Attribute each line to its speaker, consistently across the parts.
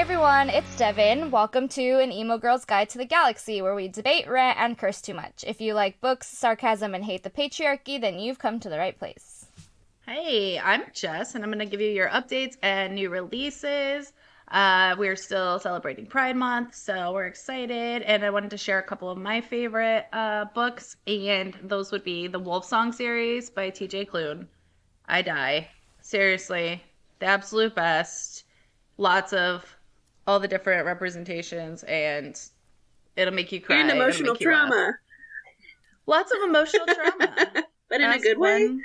Speaker 1: everyone, it's Devin. Welcome to An Emo Girl's Guide to the Galaxy, where we debate, rant, and curse too much. If you like books, sarcasm, and hate the patriarchy, then you've come to the right place.
Speaker 2: Hey, I'm Jess, and I'm going to give you your updates and new releases. We're still celebrating Pride Month, so we're excited, and I wanted to share a couple of my favorite books, and those would be the Wolfsong series by TJ Klune. I die. Seriously, the absolute best. Lots of all the different representations, and it'll make you cry.
Speaker 3: And emotional trauma.
Speaker 2: Lots of emotional trauma.
Speaker 3: But in a good way?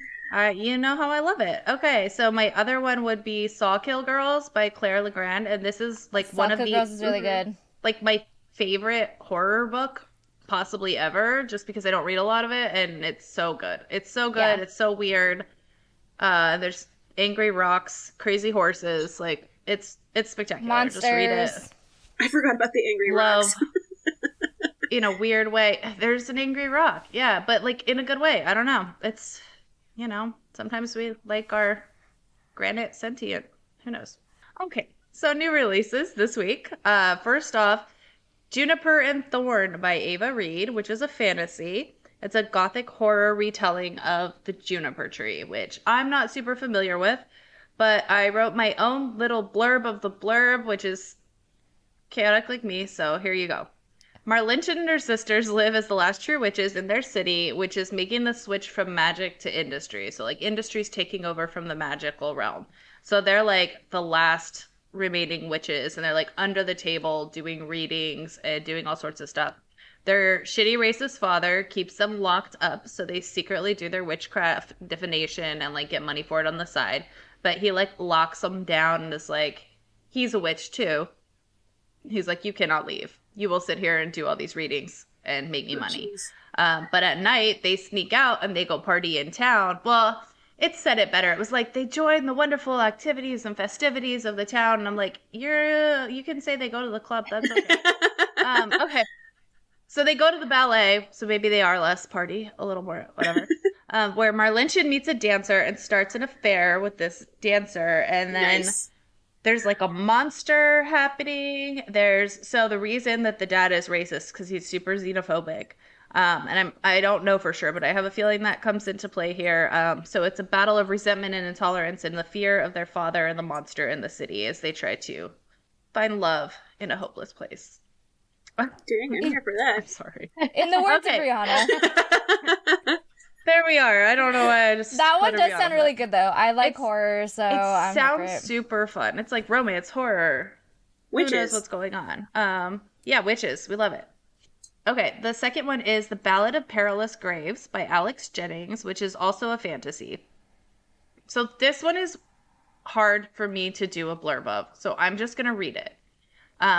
Speaker 2: You know how I love it. Okay, so my other one would be Sawgirls by LeGrand, and this is like one of the...
Speaker 1: Sawgirls is really good.
Speaker 2: Like my favorite horror book possibly ever, just because I don't read a lot of it, and it's so good. It's so good. Yeah. It's so weird. There's angry rocks, crazy horses, like... It's spectacular.
Speaker 1: Monsters.
Speaker 2: Just read it.
Speaker 3: I forgot about the angry rocks.
Speaker 2: In a weird way. There's an angry rock. Yeah, but like in a good way. I don't know. It's, you know, sometimes we like our granite sentient. Who knows? Okay, so new releases this week. First off, Juniper and Thorn by Ava Reid, which is a fantasy. It's a gothic horror retelling of the Juniper tree, which I'm not super familiar with. But I wrote my own little blurb of the blurb, which is chaotic like me, so here you go. Marlinchen and her sisters live as the last true witches in their city, which is making the switch from magic to industry. So, like, industry's taking over from the magical realm. So they're, like, the last remaining witches, and they're, like, under the table doing readings and doing all sorts of stuff. Their shitty racist father keeps them locked up, so they secretly do their witchcraft divination and, like, get money for it on the side. But he, like, locks them down and is like, he's a witch, too. He's like, you cannot leave. You will sit here and do all these readings and make me money. But at night, they sneak out and they go party in town. Well, it said it better. It was like, they join the wonderful activities and festivities of the town. And I'm like, you can say they go to the club. That's okay. Okay. So they go to the ballet. So maybe they are less party, a little more, whatever. Where Marlinchen meets a dancer and starts an affair with this dancer. And then there's like a monster happening. So the reason that the dad is racist because he's super xenophobic. And I don't know for sure, but I have a feeling that comes into play here. So it's a battle of resentment and intolerance and the fear of their father and the monster in the city as they try to find love in a hopeless place.
Speaker 3: Dang, I'm here for that.
Speaker 2: I'm sorry.
Speaker 1: In the words of Rihanna.
Speaker 2: There we are. I don't know why I just...
Speaker 1: That one does sound really good, though. I like horror, so I'm here for it.
Speaker 2: It sounds super fun. It's like romance, horror.
Speaker 3: Witches.
Speaker 2: Who knows what's going on? Yeah, witches. We love it. Okay, the second one is The Ballad of Perilous Graves by Alex Jennings, which is also a fantasy. So this one is hard for me to do a blurb of, so I'm just going to read it.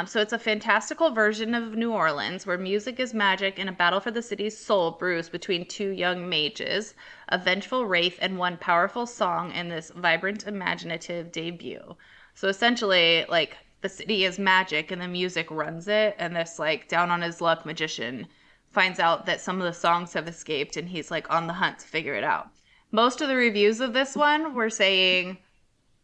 Speaker 2: So it's a fantastical version of New Orleans where music is magic and a battle for the city's soul brews between two young mages, a vengeful wraith, and one powerful song in this vibrant, imaginative debut. So essentially, like, the city is magic and the music runs it, and this, like, down-on-his-luck magician finds out that some of the songs have escaped, and he's, like, on the hunt to figure it out. Most of the reviews of this one were saying...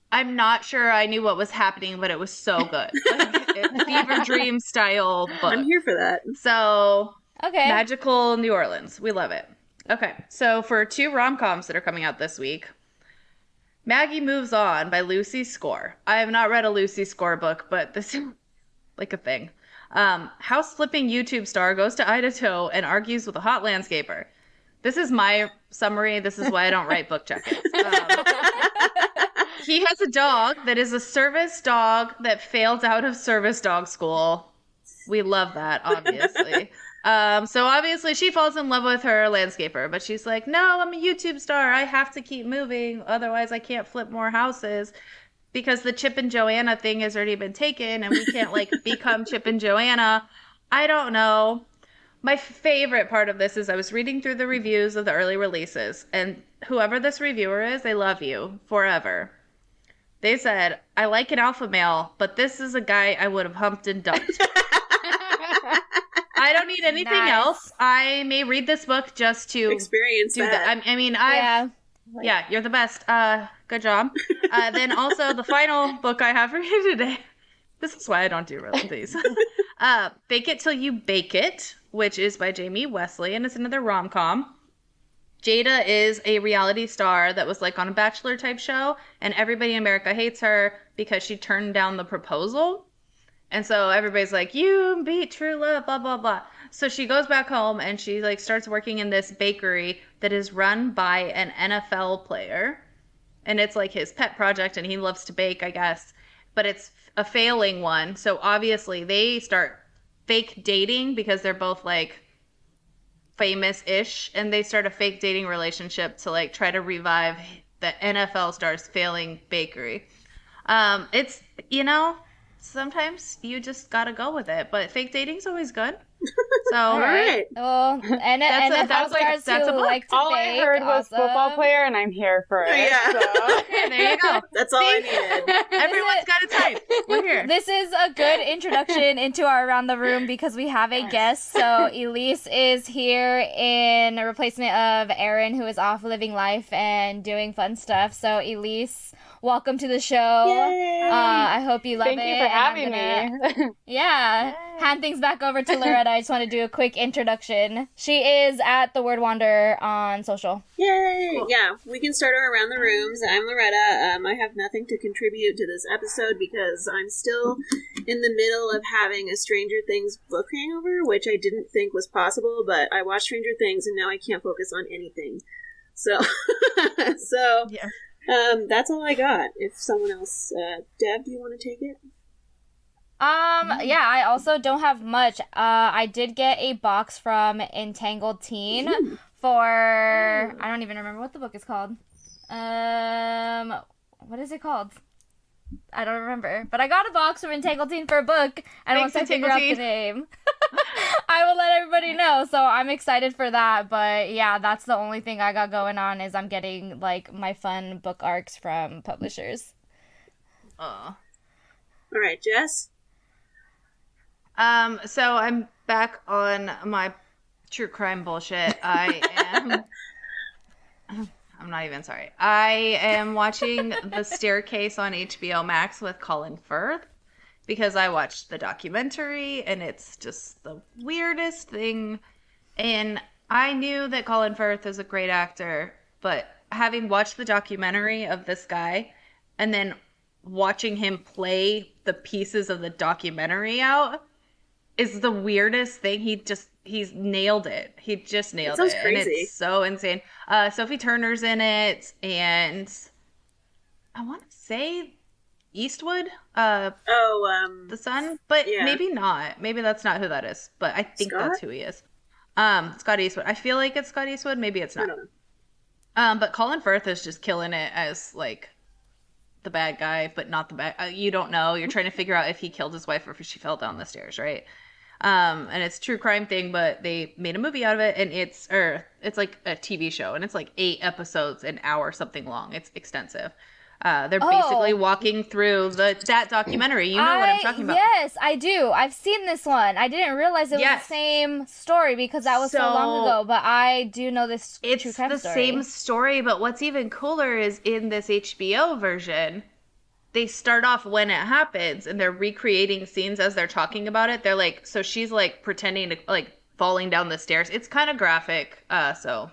Speaker 2: I'm not sure I knew what was happening, but it was so good. Like, fever dream style book.
Speaker 3: I'm here for that.
Speaker 2: So,
Speaker 1: okay.
Speaker 2: Magical New Orleans. We love it. Okay, so for two rom-coms that are coming out this week, Maggie Moves On by Lucy Score. I have not read a Lucy Score book, but this is like a thing. House-flipping YouTube star goes to Idaho and argues with a hot landscaper. This is my summary. This is why I don't write book check-ins. He has a dog that is a service dog that failed out of service dog school. We love that, obviously. So obviously she falls in love with her landscaper, but she's like, no, I'm a YouTube star. I have to keep moving. Otherwise I can't flip more houses because the Chip and Joanna thing has already been taken and we can't like become Chip and Joanna. I don't know. My favorite part of this is I was reading through the reviews of the early releases, and whoever this reviewer is, they love you forever. They said, I like an alpha male, but this is a guy I would have humped and dumped. I don't need anything else. I may read this book just to
Speaker 3: experience that.
Speaker 2: Yeah, you're the best. Good job. Then also the final book I have for you today This is why I don't do these. Fake It Till You Bake It, which is by Jamie Wesley, and it's another rom-com. Jada is a reality star that was like on a Bachelor type show, and everybody in America hates her because she turned down the proposal. And so everybody's like, you beat true love, blah, blah, blah. So she goes back home and she like starts working in this bakery that is run by an NFL player. And it's like his pet project and he loves to bake, I guess. But it's a failing one. So obviously they start fake dating because they're both like famous-ish, and they start a fake dating relationship to like try to revive the NFL star's failing bakery. It's, sometimes you just gotta go with it, but fake dating's always good. So
Speaker 3: All right.
Speaker 1: Well, and NFL stars
Speaker 2: that's a
Speaker 1: who
Speaker 2: book.
Speaker 1: like to
Speaker 4: All
Speaker 1: bake.
Speaker 4: I heard was
Speaker 1: awesome.
Speaker 4: football player, and I'm here for it.
Speaker 3: Yeah.
Speaker 4: So.
Speaker 2: Okay, there you go.
Speaker 3: That's all I needed.
Speaker 2: Everyone's got a type. We're here.
Speaker 1: This is a good introduction into our Around the Room because we have a guest. So Elise is here in a replacement of Erin, who is off living life and doing fun stuff. So Elise, welcome to the show.
Speaker 3: Yay.
Speaker 1: I hope you love it.
Speaker 4: Thank you for having me.
Speaker 1: Yeah. Hand things back over to Loretta. I just want to do a quick introduction. She is at The Word Wander on social.
Speaker 3: Yay!
Speaker 2: Cool.
Speaker 3: Yeah, we can start our Around the Rooms. I'm Loretta. I have nothing to contribute to this episode because I'm still in the middle of having a Stranger Things book hangover, which I didn't think was possible, but I watched Stranger Things and now I can't focus on anything. So,
Speaker 2: Yeah.
Speaker 3: that's all I got. If someone else, Deb, do you want to take it?
Speaker 1: Yeah, I also don't have much. I did get a box from Entangled Teen for, I don't even remember what the book is called. What is it called? I don't remember. But I got a box from Entangled Teen for a book, and once I figure out the name, I will let everybody know. So I'm excited for that. But yeah, that's the only thing I got going on is I'm getting like my fun book arcs from publishers.
Speaker 2: Aw.
Speaker 3: All right, Jess?
Speaker 2: So I'm back on my true crime bullshit. I'm not even sorry. I am watching The Staircase on HBO Max with Colin Firth because I watched the documentary and it's just the weirdest thing. And I knew that Colin Firth is a great actor, but having watched the documentary of this guy and then watching him play the pieces of the documentary out is the weirdest thing. He's nailed it. He just nailed it.
Speaker 3: Crazy.
Speaker 2: And it's so insane. Sophie Turner's in it, and I want to say Eastwood, the son, but
Speaker 3: yeah.
Speaker 2: maybe not. Maybe that's not who that is, but I think
Speaker 3: Scott?
Speaker 2: that's who he is. Scott Eastwood. I feel like it's Scott Eastwood. Maybe it's not.
Speaker 3: I don't know.
Speaker 2: But Colin Firth is just killing it as like the bad guy, but not the bad. You don't know. You're trying to figure out if he killed his wife or if she fell down the stairs, right? And it's a true crime thing, but they made a movie out of it, and it's like a TV show, and it's like 8 episodes, an hour something long. It's extensive. They're basically walking through that documentary. You know what I'm talking about.
Speaker 1: Yes, I do. I've seen this one. I didn't realize it was the same story because that was so long ago, but I do know this true crime story.
Speaker 2: It's the same story, but what's even cooler is in this HBO version, they start off when it happens and they're recreating scenes as they're talking about it. They're like, so she's like pretending to like falling down the stairs. It's kind of graphic, so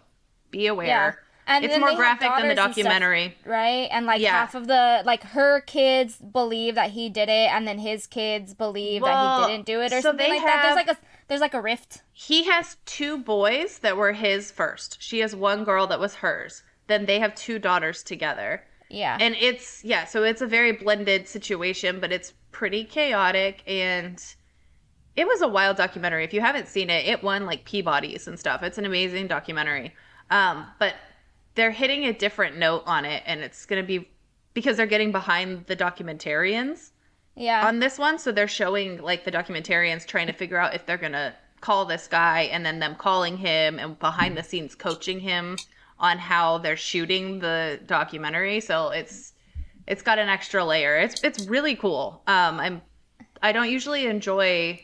Speaker 2: be aware.
Speaker 1: Yeah. And
Speaker 2: it's more graphic than the documentary.
Speaker 1: Stuff, right? And like half of the, like her kids believe that he did it and then his kids believe that he didn't do it or something like that. There's like a rift.
Speaker 2: He has 2 boys that were his first. She has 1 girl that was hers. Then they have 2 daughters together.
Speaker 1: Yeah.
Speaker 2: And so it's a very blended situation, but it's pretty chaotic, and it was a wild documentary. If you haven't seen it, it won like Peabodys and stuff. It's an amazing documentary. But they're hitting a different note on it, and it's going to be because they're getting behind the documentarians on this one. So they're showing like the documentarians trying to figure out if they're going to call this guy, and then them calling him and behind the scenes coaching him on how they're shooting the documentary. So it's got an extra layer. It's really cool. I don't usually enjoy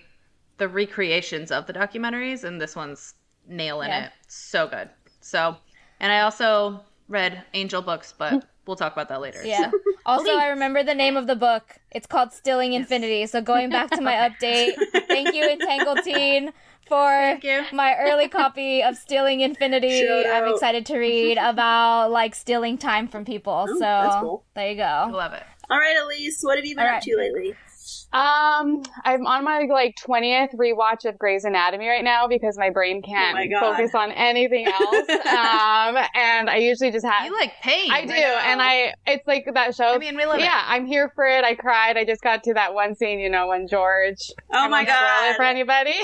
Speaker 2: the recreations of the documentaries, and this one's nailing it. So good. So, and I also read angel books, but we'll talk about that later.
Speaker 1: Yeah.
Speaker 2: So.
Speaker 1: Also, I remember the name of the book. It's called Stilling Infinity. So going back to my update, thank you, Entangled Teen, for my early copy of Stilling Infinity. I'm excited to read about, like, stealing time from people. So
Speaker 3: that's cool.
Speaker 1: There you go.
Speaker 2: I love it.
Speaker 3: All right, Elise, what have you been up to lately?
Speaker 4: I'm on my 20th rewatch of Grey's Anatomy right now because my brain can't focus on anything else. And I usually just have...
Speaker 2: You like pain.
Speaker 4: I do. And it's like that show.
Speaker 2: I mean, we love it.
Speaker 4: Yeah, I'm here for it. I cried. I just got to that one scene, when George...
Speaker 3: Oh my God.
Speaker 4: Spoil it for anybody.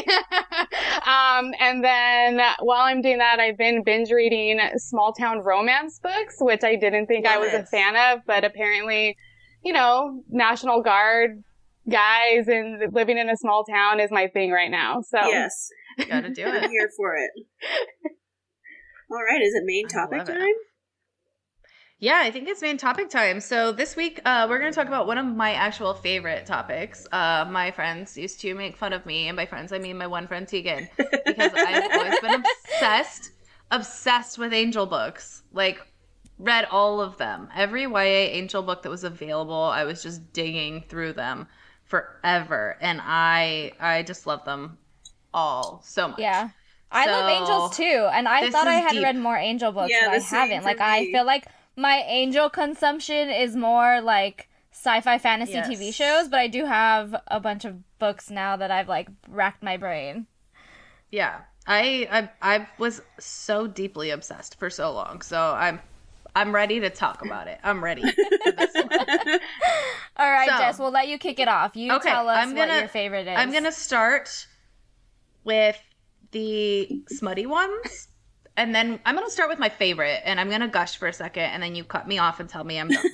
Speaker 4: And then while I'm doing that, I've been binge reading small town romance books, which I didn't think I was a fan of, but apparently, National Guard guys and living in a small town is my thing right now. So
Speaker 3: yes,
Speaker 2: gotta do it.
Speaker 3: I'm here for it. All right, is it main topic time?
Speaker 2: Yeah, I think it's main topic time. So this week, we're going to talk about one of my actual favorite topics. My friends used to make fun of me, and by friends I mean my one friend Tegan, because I've always been obsessed with angel books. Like, read all of them. Every YA angel book that was available, I was just digging through them forever, and I just love them all so much.
Speaker 1: Yeah, I love angels too, and I thought I had read more angel books, but I haven't. Like, I feel like my angel consumption is more like sci-fi fantasy TV shows, but I do have a bunch of books now that I've like racked my brain.
Speaker 2: Yeah, I was so deeply obsessed for so long, so I'm ready to talk about it. I'm ready for this one.
Speaker 1: All right, Jess, we'll let you kick it off. You tell us what your favorite is.
Speaker 2: I'm going to start with the smutty ones, and then I'm going to start with my favorite, and I'm going to gush for a second, and then you cut me off and tell me I'm done.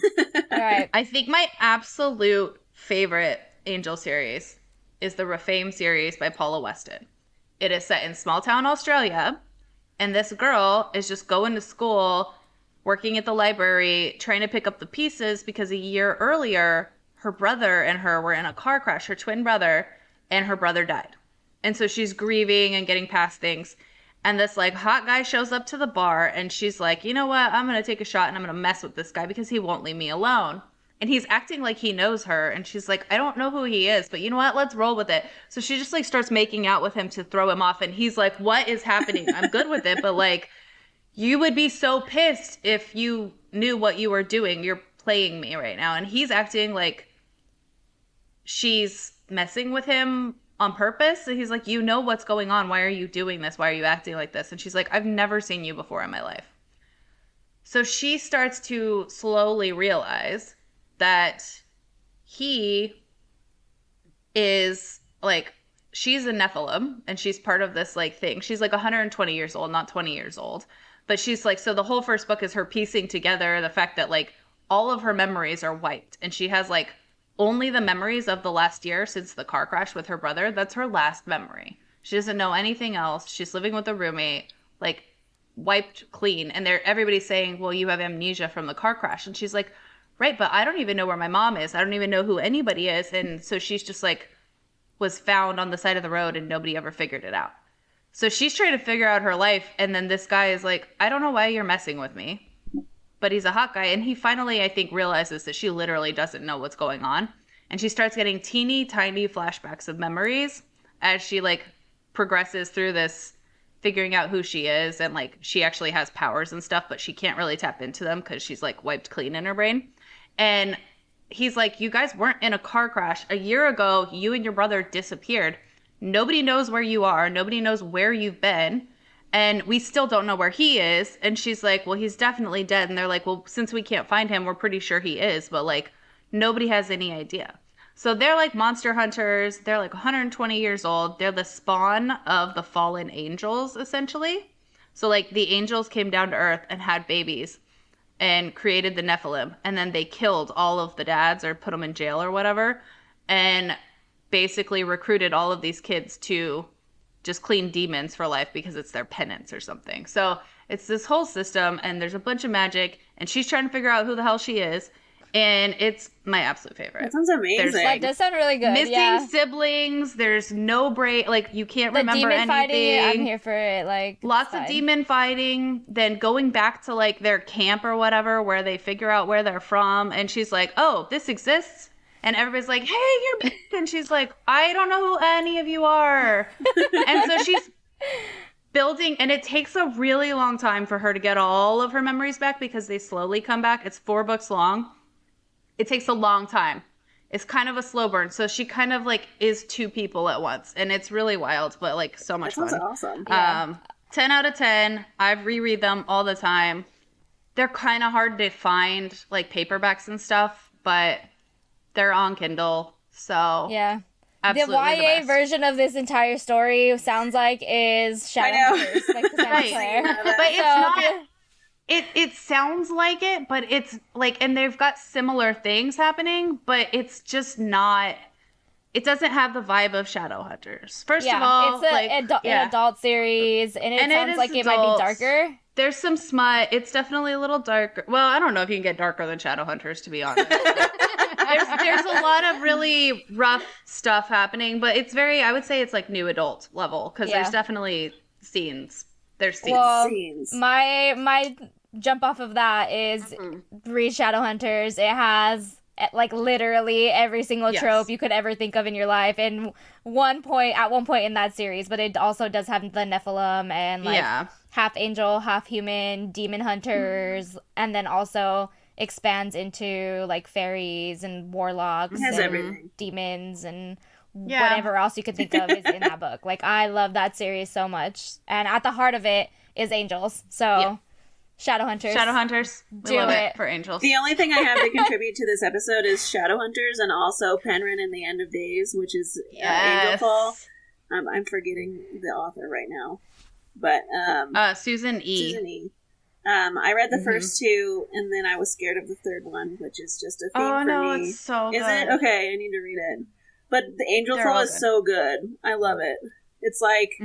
Speaker 1: All right.
Speaker 2: I think my absolute favorite angel series is the Rephaim series by Paula Weston. It is set in small town Australia, and this girl is just going to school, working at the library, trying to pick up the pieces because a year earlier, her brother and her were in a car crash, her twin brother, and her brother died. And so she's grieving and getting past things. And this, like, hot guy shows up to the bar, and she's like, you know what? I'm going to take a shot, and I'm going to mess with this guy because he won't leave me alone. And he's acting like he knows her, and she's like, I don't know who he is, but you know what? Let's roll with it. So she just, like, starts making out with him to throw him off, and he's like, what is happening? I'm good with it, but, like, you would be so pissed if you knew what you were doing. You're playing me right now. And he's acting like she's messing with him on purpose. And he's like, you know what's going on. Why are you doing this? Why are you acting like this? And she's like, I've never seen you before in my life. So she starts to slowly realize that he is like, she's a Nephilim, and she's part of this like thing. She's like 120 years old, not 20 years old. But she's like, so the whole first book is her piecing together the fact that like all of her memories are wiped, and she has like only the memories of the last year since the car crash with her brother. That's her last memory. She doesn't know anything else. She's living with a roommate, like wiped clean. And everybody's saying, well, you have amnesia from the car crash. And she's like, right, but I don't even know where my mom is. I don't even know who anybody is. And so she's just like, was found on the side of the road, and nobody ever figured it out. So she's trying to figure out her life, and then this guy is like, I don't know why you're messing with me, but he's a hot guy. And he finally, I think, realizes that she literally doesn't know what's going on. And she starts getting teeny tiny flashbacks of memories as she like progresses through this, figuring out who she is. And like, she actually has powers and stuff, but she can't really tap into them because she's like wiped clean in her brain. And he's like, you guys weren't in a car crash. A year ago, you and your brother disappeared. Nobody knows where you are. Nobody knows where you've been. And we still don't know where he is. And she's like, well, he's definitely dead. And they're like, well, since we can't find him, we're pretty sure he is. But like, nobody has any idea. So they're like monster hunters. They're like 120 years old. They're the spawn of the fallen angels, essentially. So like the angels came down to earth and had babies and created the Nephilim. And then they killed all of the dads or put them in jail or whatever. And basically recruited all of these kids to just clean demons for life because it's their penance or something. So it's this whole system, and there's a bunch of magic, and she's trying to figure out who the hell she is. And it's my absolute favorite.
Speaker 3: That sounds amazing.
Speaker 1: That does sound really good.
Speaker 2: Missing siblings. There's no break. Like, you can't remember
Speaker 1: demon
Speaker 2: anything.
Speaker 1: Fighting, I'm here for it. Like,
Speaker 2: lots of demon fighting. Then going back to like their camp or whatever, where they figure out where they're from, and she's like, "Oh, this exists," and everybody's like, "Hey, you're," and she's like, "I don't know who any of you are," and so she's building, and it takes a really long time for her to get all of her memories back because they slowly come back. It's 4 books long. It takes a long time. It's kind of a slow burn. So she kind of like is 2 people at once, and it's really wild, but like so much fun.
Speaker 3: That's awesome.
Speaker 2: 10 out of 10. I've reread them all the time. They're kind of hard to find, like paperbacks and stuff, but they're on Kindle. So
Speaker 1: yeah.
Speaker 2: Absolutely
Speaker 1: the YA version of this entire story sounds like is Shadowhunters, like the
Speaker 2: right. But it's not. It sounds like it, but it's like, and they've got similar things happening, but it's just not. It doesn't have the vibe of Shadowhunters. First of all,
Speaker 1: it's an adult series, and it sounds like it might be darker.
Speaker 2: There's some smut. It's definitely a little darker. Well, I don't know if you can get darker than Shadowhunters, to be honest. There's a lot of really rough stuff happening, but it's very, I would say it's like new adult level, because there's definitely scenes. There's scenes.
Speaker 1: Well, my jump off of that is read Shadowhunters. It has like literally every single trope you could ever think of in your life, and at one point in that series, but it also does have the Nephilim and like half angel, half human, demon hunters, and then also expands into like fairies and warlocks and
Speaker 3: everything.
Speaker 1: Demons and whatever else you could think of is in that book. Like, I love that series so much, and at the heart of it is angels. So Shadowhunters.
Speaker 2: We love it for angels.
Speaker 3: The only thing I have to contribute to this episode is Shadowhunters, and also Penryn and the End of Days, which is Angelfall. I'm forgetting the author right now, but
Speaker 2: Susan E.
Speaker 3: I read the first 2, and then I was scared of the third one, which is just a theme for me.
Speaker 2: Oh no, it's so good.
Speaker 3: Is it? Okay, I need to read it. But the Angelfall is so good. I love it. It's like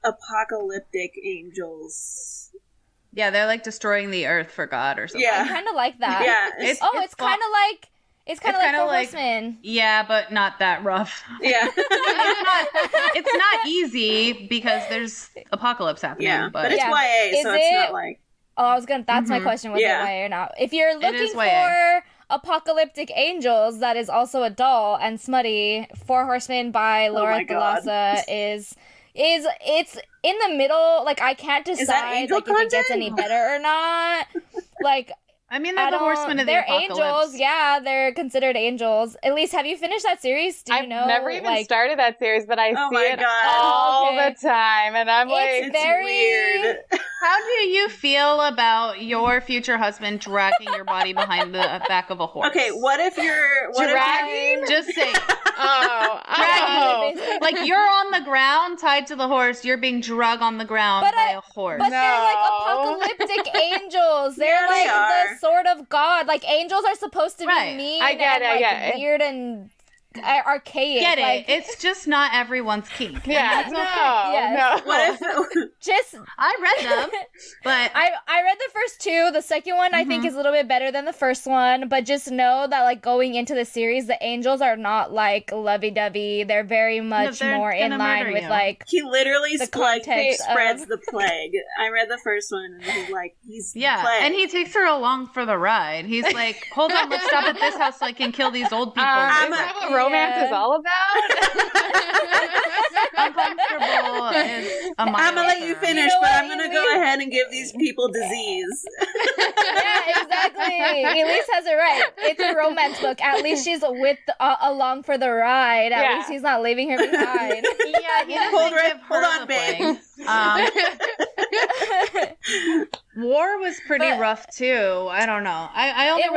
Speaker 3: apocalyptic angels.
Speaker 2: Yeah, they're like destroying the earth for God or something.
Speaker 1: Yeah, I kind of like that.
Speaker 3: Yeah,
Speaker 1: it's kind of like Horsemen.
Speaker 2: Yeah, but not that rough.
Speaker 3: Yeah,
Speaker 2: it's not easy because there's apocalypse happening.
Speaker 3: Yeah, but it's YA, so it's not like.
Speaker 1: Oh, I was gonna. That's my question. Was it YA or not? If you're looking for apocalyptic angels that is also adult and smutty, 4 Horsemen by Laura Thalassa is it's in the middle. Like, I can't decide like if it gets any better or not. Like,
Speaker 2: I mean, they're the Horsemen of the Apocalypse.
Speaker 1: They're angels. Yeah, they're considered angels. Elise, have you finished that series? Do you know?
Speaker 4: I've never even started that series, but I see it
Speaker 3: all
Speaker 4: the time, and I'm
Speaker 1: it's very
Speaker 3: weird.
Speaker 2: How do you feel about your future husband dragging your body behind the back of a horse?
Speaker 3: Okay, what if you're
Speaker 2: dragging? Just saying. Dragging. Like, you're on the ground tied to the horse. You're being dragged on the ground by a horse.
Speaker 1: But they're like apocalyptic angels. They're like the sort of God. Like, angels are supposed to be mean.
Speaker 4: I get
Speaker 1: and weird and archaic.
Speaker 2: Get it? It's just not everyone's kink.
Speaker 4: Yeah,
Speaker 1: no.
Speaker 3: What if
Speaker 2: I read them, but
Speaker 1: I read the first 2. The second one I think is a little bit better than the first one. But just know that, like, going into the series, the angels are not like lovey-dovey. They're very much more in line with like
Speaker 3: he literally
Speaker 1: the context
Speaker 3: spreads the plague. I read the first one, and he's plague.
Speaker 2: And he takes her along for the ride. He's like, hold on, let's stop at this house so I can kill these old people.
Speaker 4: Romance is all about.
Speaker 2: Uncomfortable is a minor.
Speaker 3: I'm gonna let you finish, but I'm gonna go ahead and give these people disease.
Speaker 1: Yeah, exactly. Elise has it right. It's a romance book. At least she's along for the ride. At least he's not leaving her behind.
Speaker 2: Yeah, he doesn't give her
Speaker 3: hold on, babe.
Speaker 2: War was pretty rough too. I don't know. I only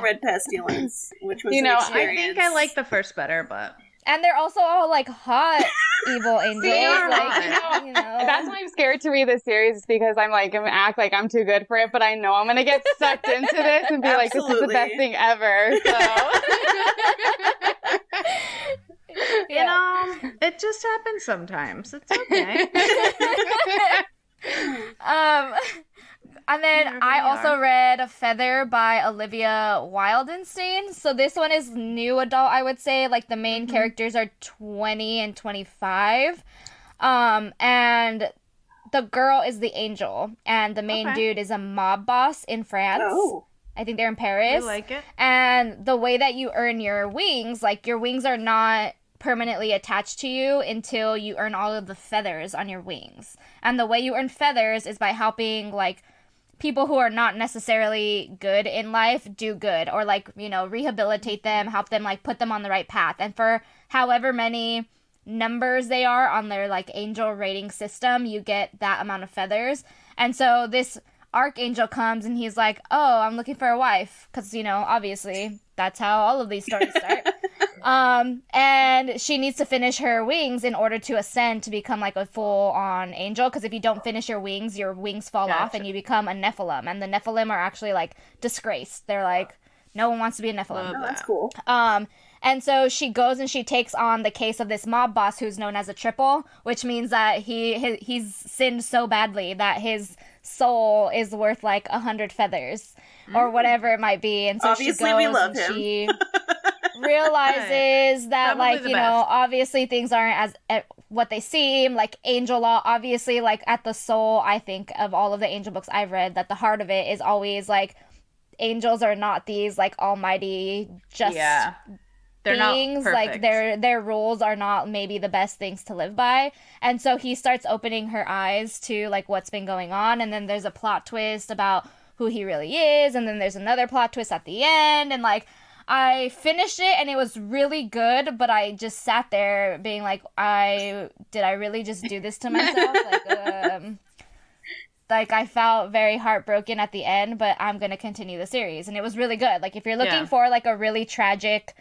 Speaker 3: read Pestilence, which was
Speaker 2: I think I like the first better, but
Speaker 1: and they're also all like hot evil angels.
Speaker 4: That's why I'm scared to read this series, because I'm gonna act like I'm too good for it, but I know I'm gonna get sucked into this and be like, this is the best thing ever. So
Speaker 2: you know, it just happens sometimes. It's okay.
Speaker 1: And then I also read Feather by Olivia Wildenstein. So this one is new adult, I would say. Like, the main characters are 20 and 25. And the girl is the angel. And the main dude is a mob boss in France. Oh. I think they're in Paris.
Speaker 2: I like it.
Speaker 1: And the way that you earn your wings, like, your wings are not permanently attached to you until you earn all of the feathers on your wings. And the way you earn feathers is by helping, like, people who are not necessarily good in life do good, or, like, you know, rehabilitate them, help them, like, put them on the right path. And for however many numbers they are on their, like, angel rating system, you get that amount of feathers. And so this archangel comes and he's like, oh, I'm looking for a wife, because, you know, obviously that's how all of these stories start. And she needs to finish her wings in order to ascend to become, like, a full-on angel, because if you don't finish your wings fall off and you become a Nephilim. And the Nephilim are actually, like, disgraced. They're like, no one wants to be a Nephilim.
Speaker 3: Oh, that's cool.
Speaker 1: And so she goes and she takes on the case of this mob boss who's known as a triple, which means that he's sinned so badly that his soul is worth, like, 100 feathers or whatever it might be. And so
Speaker 3: obviously
Speaker 1: she goes
Speaker 3: we love
Speaker 1: and
Speaker 3: him.
Speaker 1: she realizes that, probably, like, you know, obviously things aren't as what they seem. Like, angel law, obviously, like, at the soul, I think, of all of the angel books I've read, that the heart of it is always, like, angels are not these, like, almighty just
Speaker 2: they're
Speaker 1: beings.
Speaker 2: Not
Speaker 1: like, their rules are not maybe the best things to live by. And so he starts opening her eyes to, like, what's been going on. And then there's a plot twist about who he really is, and then there's another plot twist at the end. And, like, I finished it and it was really good, but I just sat there being like, did I really just do this to myself? Like, I felt very heartbroken at the end, but I'm gonna continue the series. And it was really good. Like, if you're looking for, like, a really tragic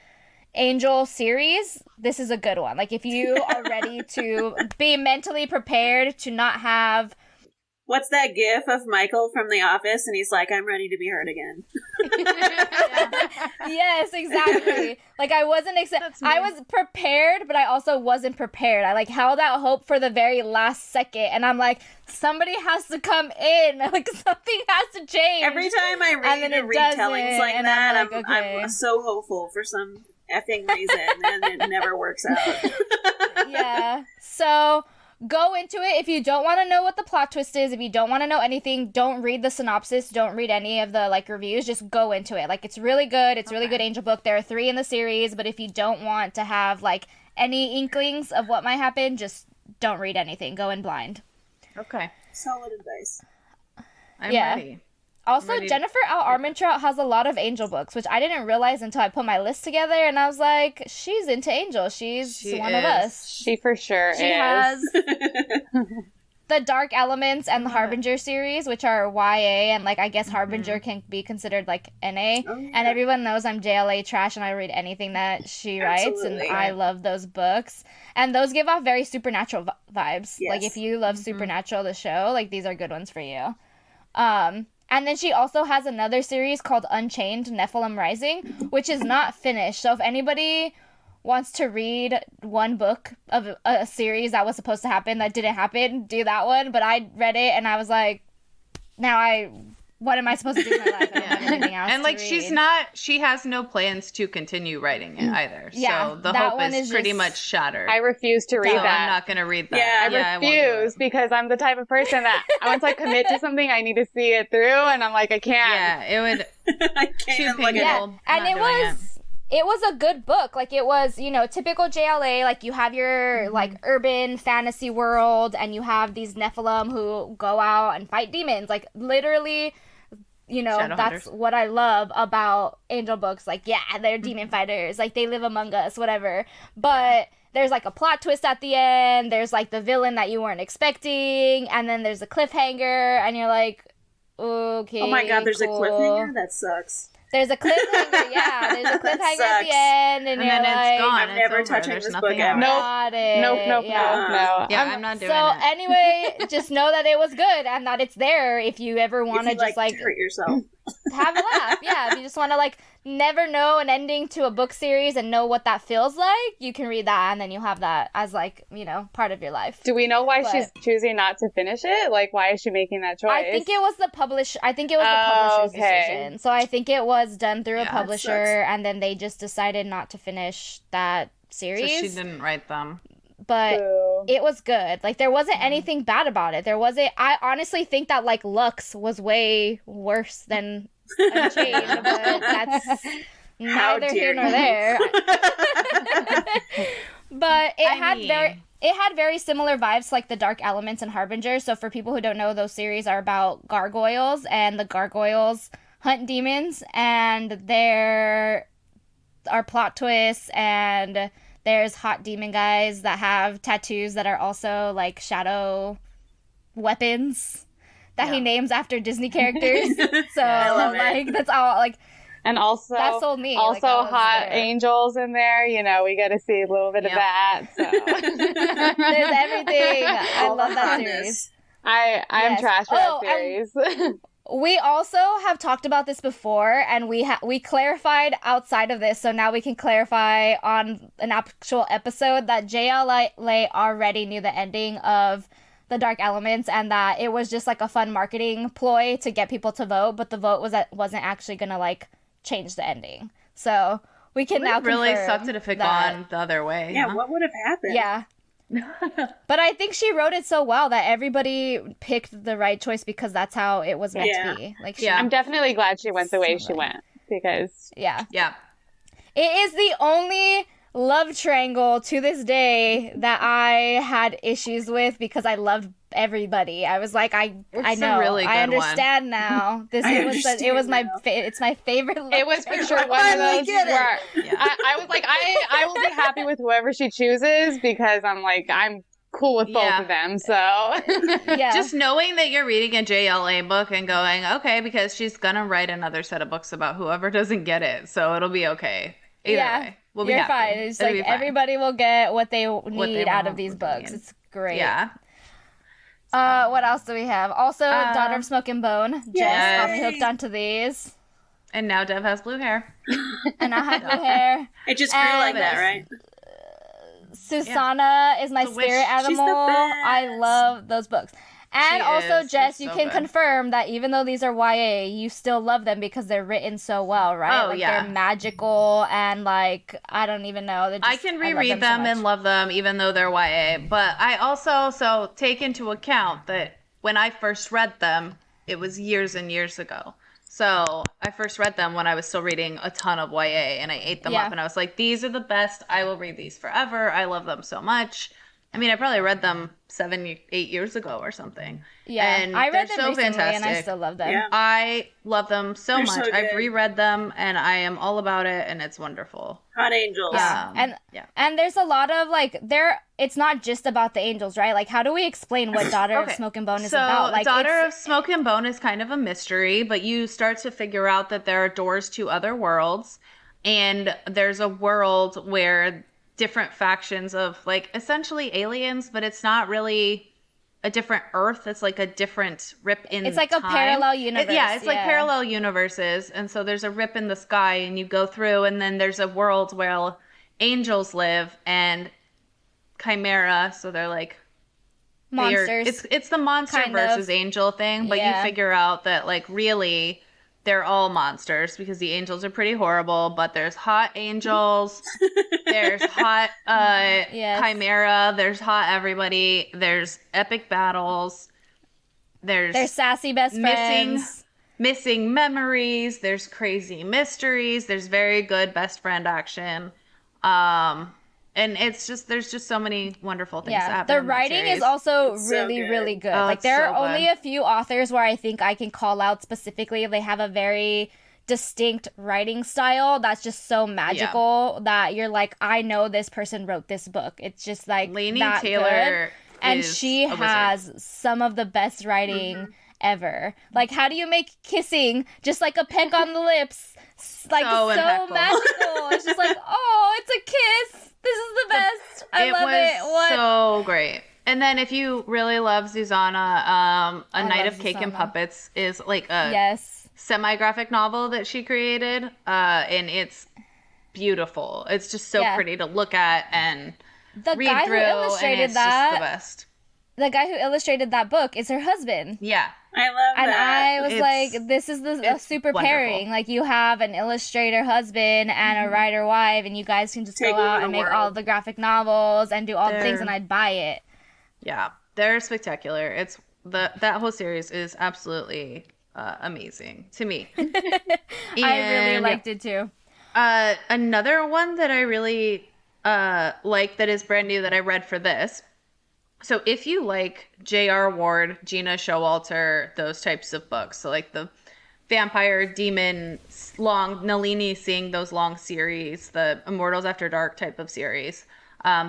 Speaker 1: angel series, this is a good one. Like, if you are ready to be mentally prepared to not have...
Speaker 3: What's that gif of Michael from The Office? And he's like, I'm ready to be hurt again.
Speaker 1: Yes, exactly. Like, I wasn't I was prepared, but I also wasn't prepared. I, like, held out hope for the very last second, and I'm like, somebody has to come in. Like, something has to change.
Speaker 3: Every time I read retellings like that, like, I'm so hopeful for some effing reason, and it never works out.
Speaker 1: Yeah. So... go into it. If you don't want to know what the plot twist is, if you don't want to know anything, don't read the synopsis, don't read any of the, like, reviews, just go into it. Like, it's really good. It's really good angel book. There are 3 in the series, but if you don't want to have, like, any inklings of what might happen, just don't read anything. Go in blind.
Speaker 2: Okay.
Speaker 3: Solid advice.
Speaker 2: I'm ready.
Speaker 1: Also, Jennifer L. Armentrout has a lot of angel books, which I didn't realize until I put my list together, and I was like, she's into angels. She's one of us.
Speaker 4: She for sure is.
Speaker 1: She has the Dark Elements and the Harbinger series, which are YA, and, like, I guess Harbinger can be considered, like, NA. Oh, yeah. And everyone knows I'm JLA trash, and I read anything that she writes, and I love those books. And those give off very supernatural vibes. Yes. Like, if you love Supernatural, the show, like, these are good ones for you. And then she also has another series called Unchained, Nephilim Rising, which is not finished. So if anybody wants to read one book of a series that was supposed to happen that didn't happen, do that one. But I read it and I was like, what am I supposed to do with my life? I don't have anything else
Speaker 2: and, like,
Speaker 1: to
Speaker 2: read. She has no plans to continue writing it either.
Speaker 1: Yeah,
Speaker 2: so the hope is pretty much shattered.
Speaker 4: I refuse to read that.
Speaker 2: I'm not going to read that.
Speaker 4: I refuse because I'm the type of person that once I commit to something, I need to see it through, and I'm like, I can't.
Speaker 2: Yeah, it would.
Speaker 3: I can't.
Speaker 1: And it was a good book. Like, it was, you know, typical JLA. Like, you have your, like, urban fantasy world, and you have these Nephilim who go out and fight demons. Like, literally, you know, that's what I love about angel books. Like, yeah, they're demon fighters. Like, they live among us, whatever. But there's, like, a plot twist at the end. There's, like, the villain that you weren't expecting. And then there's a cliffhanger, and you're like, okay,
Speaker 3: oh my god, there's a cliffhanger? That sucks.
Speaker 1: There's a cliffhanger, yeah. There's a cliffhanger at the end, and you're
Speaker 2: then
Speaker 1: like,
Speaker 2: it's gone.
Speaker 3: I'm never touching this book ever.
Speaker 1: Nope.
Speaker 4: No.
Speaker 2: Yeah, I'm not doing it.
Speaker 1: So anyway, just know that it was good and that it's there if you ever want to just, like,
Speaker 3: hurt yourself.
Speaker 1: Have a laugh. Yeah, if you just want to, like, never know an ending to a book series and know what that feels like, you can read that and then you'll have that as like, you know, part of your life.
Speaker 4: Do we know why she's choosing not to finish it? Like, why is she making that choice?
Speaker 1: I think it was the publisher's decision. So I think it was done through a publisher and then they just decided not to finish that series.
Speaker 2: So she didn't write them.
Speaker 1: But it was good. Like, there wasn't anything bad about it. I honestly think that, like, Lux was way worse than Unchained, but that's neither here nor there. But it had very similar vibes to, like, the Dark Elements and Harbinger. So for people who don't know, those series are about gargoyles, and the gargoyles hunt demons, and there are plot twists, and there's hot demon guys that have tattoos that are also, like, shadow weapons that he names after Disney characters. So, like, that's all, like...
Speaker 4: And also,
Speaker 1: that sold me.
Speaker 4: Also, like, hot angels in there. You know, we get to see a little bit of that. So.
Speaker 1: There's everything. I love that series.
Speaker 4: I'm trash for that series.
Speaker 1: We also have talked about this before, and we clarified outside of this, so now we can clarify on an actual episode that JL already knew the ending of the Dark Elements, and that it was just like a fun marketing ploy to get people to vote, but the vote wasn't actually gonna like change the ending. So we can now
Speaker 2: really sucked it if it gone the other way.
Speaker 3: Yeah, what would have happened?
Speaker 1: Yeah. But I think she wrote it so well that everybody picked the right choice because that's how it was meant to be. Like,
Speaker 4: I'm definitely glad she went the way she went, because
Speaker 1: yeah, it is the only love triangle to this day that I had issues with because I loved everybody. I was like, I know,
Speaker 2: really
Speaker 1: I understand now. It's my favorite.
Speaker 4: It was for sure one of those where I was like, I will be happy with whoever she chooses because I'm cool with both of them. So
Speaker 2: just knowing that you're reading a JLA book and going, okay, because she's gonna write another set of books about whoever doesn't get it, so it'll be okay. Either way, we'll be happy.
Speaker 1: Fine. It's like everybody will get what they need out of these books. It's great.
Speaker 2: Yeah.
Speaker 1: What else do we have? Also, Daughter of Smoke and Bone. Jess got me hooked onto these.
Speaker 2: And now Dev has blue hair.
Speaker 1: And I have blue hair.
Speaker 3: It just grew like that, right?
Speaker 1: Susanna is my spirit animal.
Speaker 3: She's the best.
Speaker 1: I love those books. And also, Jess, you can confirm that even though these are YA, you still love them because they're written so well, right?
Speaker 2: Oh,
Speaker 1: They're magical and, like, I don't even know.
Speaker 2: I can reread them and love them even though they're YA. But I also take into account that when I first read them, it was years and years ago. So I first read them when I was still reading a ton of YA, and I ate them up, and I was like, these are the best. I will read these forever. I love them so much. I mean, I probably read them 7-8 years ago or something.
Speaker 1: Yeah,
Speaker 2: and
Speaker 1: I read them
Speaker 2: so
Speaker 1: recently,
Speaker 2: fantastic.
Speaker 1: and I still love them.
Speaker 3: Yeah.
Speaker 2: I love them so
Speaker 3: They're
Speaker 2: much.
Speaker 3: so
Speaker 2: I've
Speaker 3: good.
Speaker 2: reread them, and I am all about it, and it's wonderful.
Speaker 3: Hot angels.
Speaker 1: And there's a lot of, like, it's not just about the angels, right? Like, how do we explain what Daughter of Smoke and Bone is about? Like,
Speaker 2: Daughter of Smoke and Bone is kind of a mystery, but you start to figure out that there are doors to other worlds, and there's a world where different factions of, like, essentially aliens, but it's not really a different Earth. It's like a different rip in
Speaker 1: It's like
Speaker 2: time.
Speaker 1: a parallel universe.
Speaker 2: It's like parallel universes. And so there's a rip in the sky, and you go through, and then there's a world where angels live and chimera. So they're like
Speaker 1: monsters.
Speaker 2: It's the monster versus angel thing, but you figure out that, like, really they're all monsters because the angels are pretty horrible, but there's hot angels, there's hot chimera, there's hot everybody, there's epic battles, there's
Speaker 1: sassy best friends,
Speaker 2: missing memories, there's crazy mysteries, there's very good best friend action. And it's just, there's just so many wonderful things that happen.
Speaker 1: The writing is also really good.
Speaker 2: Oh,
Speaker 1: like, there are only a few authors where I think I can call out specifically. They have a very distinct writing style that's just so magical that you're like, I know this person wrote this book. It's just like
Speaker 2: Laini Taylor
Speaker 1: good. And she has some of the best writing ever. Like, how do you make kissing just like a peck on the lips like so magical? It's just like, oh, it's a kiss. This is the best. I love it. What?
Speaker 2: So great. And then if you really love Susanna, A Night of Cake and Puppets is like a semi-graphic novel that she created, and it's beautiful. It's just so pretty to look at and read through, and it's just the best.
Speaker 1: The guy who illustrated that book is her husband.
Speaker 2: Yeah.
Speaker 3: I love that.
Speaker 1: And I was like, this is a super
Speaker 2: wonderful
Speaker 1: pairing. Like, you have an illustrator husband and a writer wife, and you guys can just go out and make all of the graphic novels and do all the things, and I'd buy it.
Speaker 2: Yeah, they're spectacular. It's that whole series is absolutely amazing to me.
Speaker 1: I really liked it too.
Speaker 2: Another one that I really like that is brand new that I read for this. So if you like J.R. Ward, Gina Showalter, those types of books, so like the vampire, demon, long, Nalini seeing those long series, the Immortals After Dark type of series,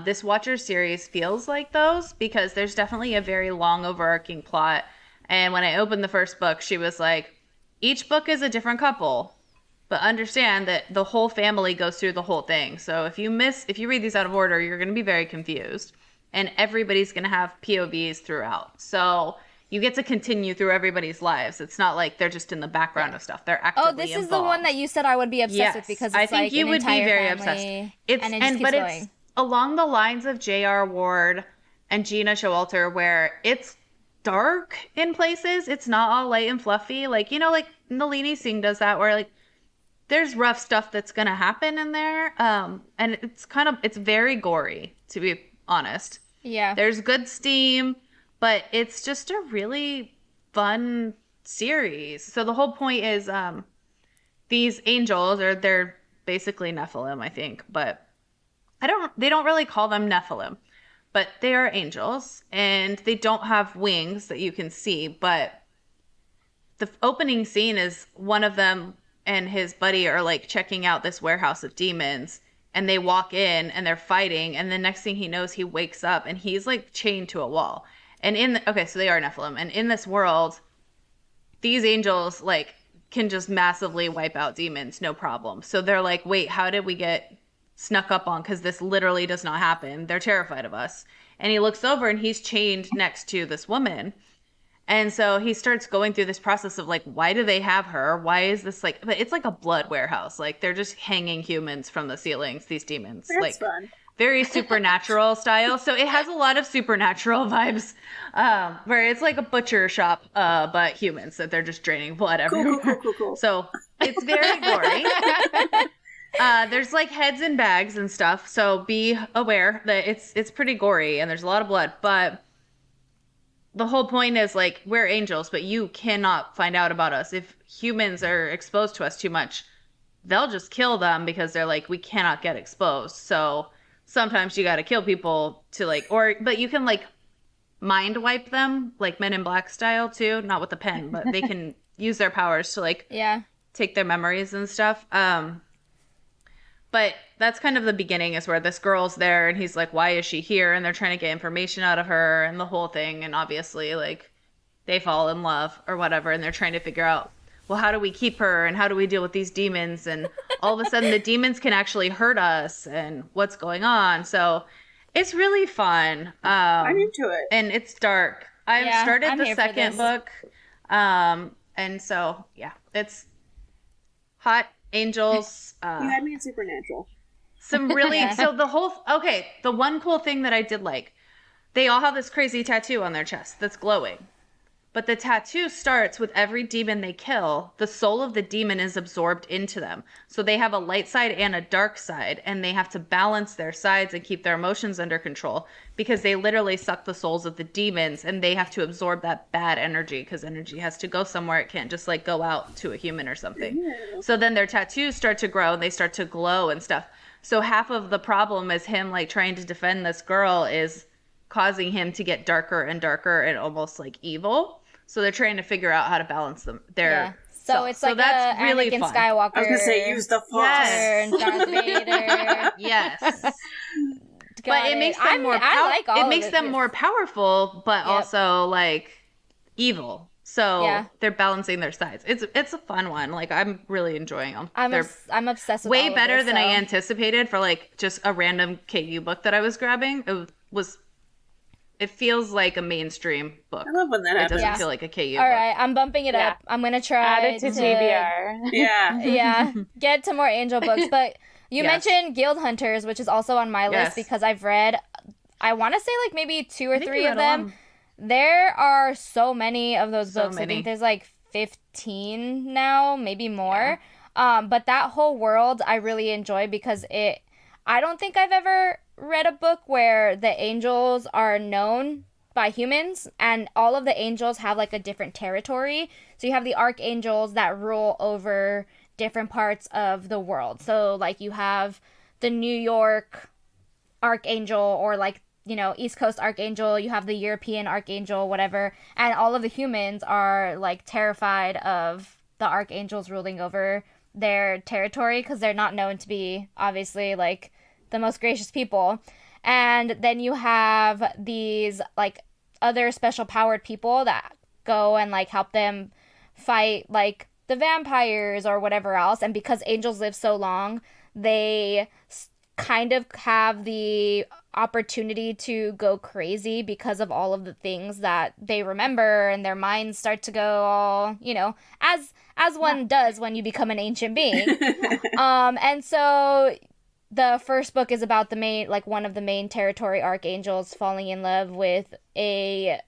Speaker 2: this Watcher series feels like those because there's definitely a very long overarching plot. And when I opened the first book, she was like, each book is a different couple, but understand that the whole family goes through the whole thing. So if you read these out of order, you're going to be very confused. And everybody's going to have POVs throughout. So you get to continue through everybody's lives. It's not like they're just in the background of stuff. They're actively involved.
Speaker 1: Oh, this is the one that you said I would be obsessed with because it's
Speaker 2: I think
Speaker 1: like
Speaker 2: you
Speaker 1: an
Speaker 2: would
Speaker 1: entire
Speaker 2: be very
Speaker 1: family,
Speaker 2: obsessed.
Speaker 1: And it just keeps going.
Speaker 2: It's along the lines of J.R. Ward and Gina Showalter, where it's dark in places. It's not all light and fluffy. Like, like Nalini Singh does that, where like there's rough stuff that's going to happen in there. And it's very gory, to be honest.
Speaker 1: Yeah.
Speaker 2: There's good steam, but it's just a really fun series. So the whole point is these angels, or they're basically Nephilim, I think, but they don't really call them Nephilim, but they are angels, and they don't have wings that you can see, but the opening scene is one of them and his buddy are like checking out this warehouse of demons. And they walk in and they're fighting. And the next thing he knows, he wakes up and he's like chained to a wall. And so they are Nephilim. And in this world, these angels like can just massively wipe out demons, no problem. So they're like, wait, how did we get snuck up on? Because this literally does not happen. They're terrified of us. And he looks over and he's chained next to this woman. And so he starts going through this process of like, why do they have her? Why is this like, but it's like a blood warehouse. Like they're just hanging humans from the ceilings, these demons.
Speaker 3: That's
Speaker 2: like
Speaker 3: fun.
Speaker 2: Very supernatural style. So it has a lot of supernatural vibes, where it's like a butcher shop, but humans that they're just draining blood everywhere.
Speaker 3: Cool.
Speaker 2: So it's very gory. There's like heads in bags and stuff. So be aware that it's pretty gory and there's a lot of blood, but the whole point is like, we're angels, but you cannot find out about us. If humans are exposed to us too much, they'll just kill them because they're like, we cannot get exposed. So sometimes you got to kill people to like, but you can like mind wipe them, like Men in Black style too, not with a pen, but they can use their powers to like take their memories and stuff. But that's kind of the beginning, is where this girl's there and he's like, why is she here? And they're trying to get information out of her and the whole thing. And obviously like they fall in love or whatever. And they're trying to figure out, well, how do we keep her? And how do we deal with these demons? And all of a sudden the demons can actually hurt us and what's going on. So it's really fun.
Speaker 3: I'm into it.
Speaker 2: And it's dark. I've started the second book. And so, yeah, it's hot. Angels.
Speaker 3: You had me in Supernatural.
Speaker 2: Some really, so the one cool thing that I did like, they all have this crazy tattoo on their chest that's glowing. But the tattoo starts with every demon they kill, the soul of the demon is absorbed into them. So they have a light side and a dark side, and they have to balance their sides and keep their emotions under control because they literally suck the souls of the demons and they have to absorb that bad energy because energy has to go somewhere. It can't just like go out to a human or something. Ew. So then their tattoos start to grow and they start to glow and stuff. So half of the problem is him like trying to defend this girl is causing him to get darker and darker and almost like evil. So they're trying to figure out how to balance them.
Speaker 1: So it's like that's really Anakin fun. Skywalker.
Speaker 3: I was gonna say use the Force.
Speaker 1: And Darth Vader.
Speaker 2: Yes. But it makes them more it makes them more powerful, but also like evil. So they're balancing their sides. It's a fun one. Like I'm really enjoying them.
Speaker 1: I'm obsessed with
Speaker 2: way
Speaker 1: all
Speaker 2: better
Speaker 1: of this,
Speaker 2: than I anticipated for like just a random KU book that I was grabbing. It feels like a mainstream book.
Speaker 3: I love when that happens.
Speaker 2: It doesn't feel like a KU
Speaker 1: All
Speaker 2: book.
Speaker 1: right, I'm bumping it up. I'm going to try
Speaker 4: Add it to TBR.
Speaker 3: Yeah.
Speaker 1: Get to more angel books. But you mentioned Guildhunters, which is also on my list because I've read, I want to say like maybe 2 or 3 of them. There are so many of those books. I think there's like 15 now, maybe more. But that whole world I really enjoy because I don't think I've ever read a book where the angels are known by humans and all of the angels have like a different territory. So you have the archangels that rule over different parts of the world. So like you have the New York archangel or like, you know, East Coast archangel, you have the European archangel, whatever, and all of the humans are like terrified of the archangels ruling over their territory because they're not known to be obviously like the most gracious people. And then you have these like other special powered people that go and like help them fight like the vampires or whatever else. And because angels live so long, they kind of have the opportunity to go crazy because of all of the things that they remember, and their minds start to go all, you know, as one does when you become an ancient being. And so the first book is about one of the main territory archangels falling in love with a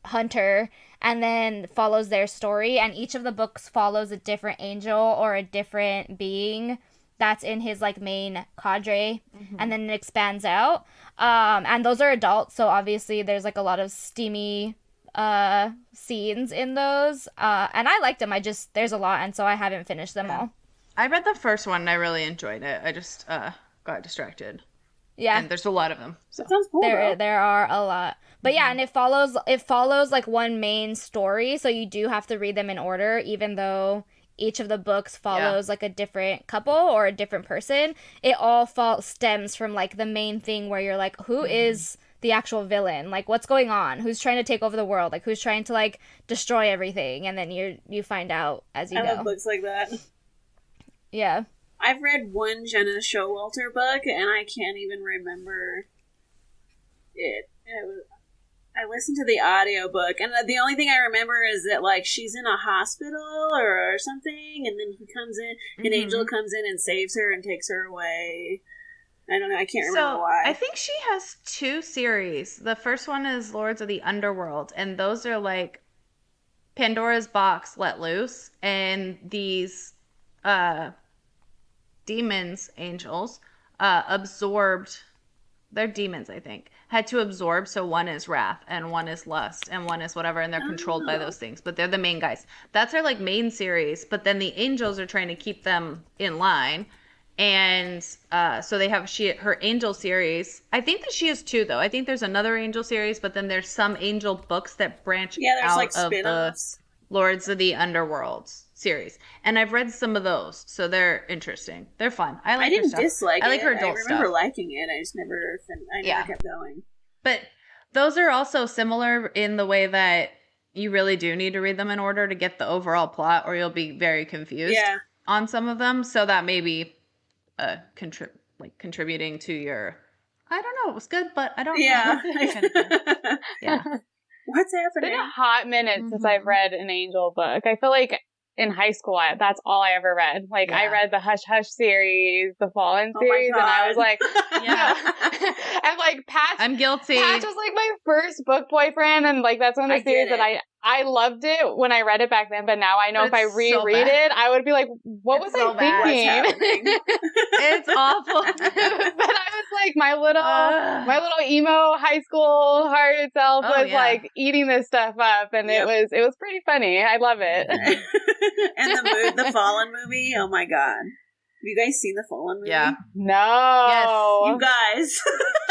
Speaker 1: hunter, and then follows their story, and each of the books follows a different angel or a different being that's in his like main cadre, and then it expands out. And those are adults, so obviously there's like a lot of steamy scenes in those. And I liked them. There's a lot, and so I haven't finished them all.
Speaker 2: I read the first one and I really enjoyed it. I just got distracted.
Speaker 1: Yeah.
Speaker 2: And there's a lot of them. So.
Speaker 3: That sounds cool.
Speaker 1: There are a lot. But yeah, and it follows like one main story, so you do have to read them in order, even though each of the books follows like a different couple or a different person. It all stems from like the main thing where you're like, who is the actual villain? Like, what's going on? Who's trying to take over the world? Like, who's trying to like destroy everything? And then you find out as you go.
Speaker 3: I love books like that.
Speaker 1: Yeah.
Speaker 3: I've read one Jenna Showalter book, and I can't even remember it. I listened to the audiobook, and the only thing I remember is that, like, she's in a hospital or something, and then he comes in, an angel comes in and saves her and takes her away. I don't know, I can't remember why.
Speaker 2: I think she has 2 series. The first one is Lords of the Underworld, and those are, like, Pandora's box let loose, and these demons, angels, absorbed... They're demons, I think. Had to absorb, so one is wrath, and one is lust, and one is whatever, and they're controlled by those things. But they're the main guys. That's her, like, main series, but then the angels are trying to keep them in line. And so they have her angel series. I think that she has 2, though. I think there's another angel series, but then there's some angel books that branch out
Speaker 3: like
Speaker 2: of the Lords of the Underworld series, and I've read some of those, so they're interesting. They're fun. I
Speaker 3: didn't dislike it.
Speaker 2: I like her adult stuff.
Speaker 3: I remember liking it. I just never kept going.
Speaker 2: But those are also similar in the way that you really do need to read them in order to get the overall plot, or you'll be very confused on some of them. So that may be contributing to your. I don't know. It was good, but I don't. know. Yeah.
Speaker 3: What's happening?
Speaker 4: It's been a hot minute since I've read an angel book. I feel like in high school, that's all I ever read. Like, I read the Hush Hush series, the Fallen series, and I was like, and like, Patch.
Speaker 2: I'm guilty.
Speaker 4: Patch was like my first book boyfriend, and like, that's one of the series that I loved it when I read it back then, but now I know if I reread it, I would be like, what was I thinking?
Speaker 2: It's awful.
Speaker 4: But I was like, my little emo high school heart itself was like eating this stuff up, and it was pretty funny. I love it.
Speaker 3: And the Fallen movie, oh my god. Have you guys seen the Fallen movie?
Speaker 2: Yeah.
Speaker 4: No.
Speaker 3: Yes. You guys.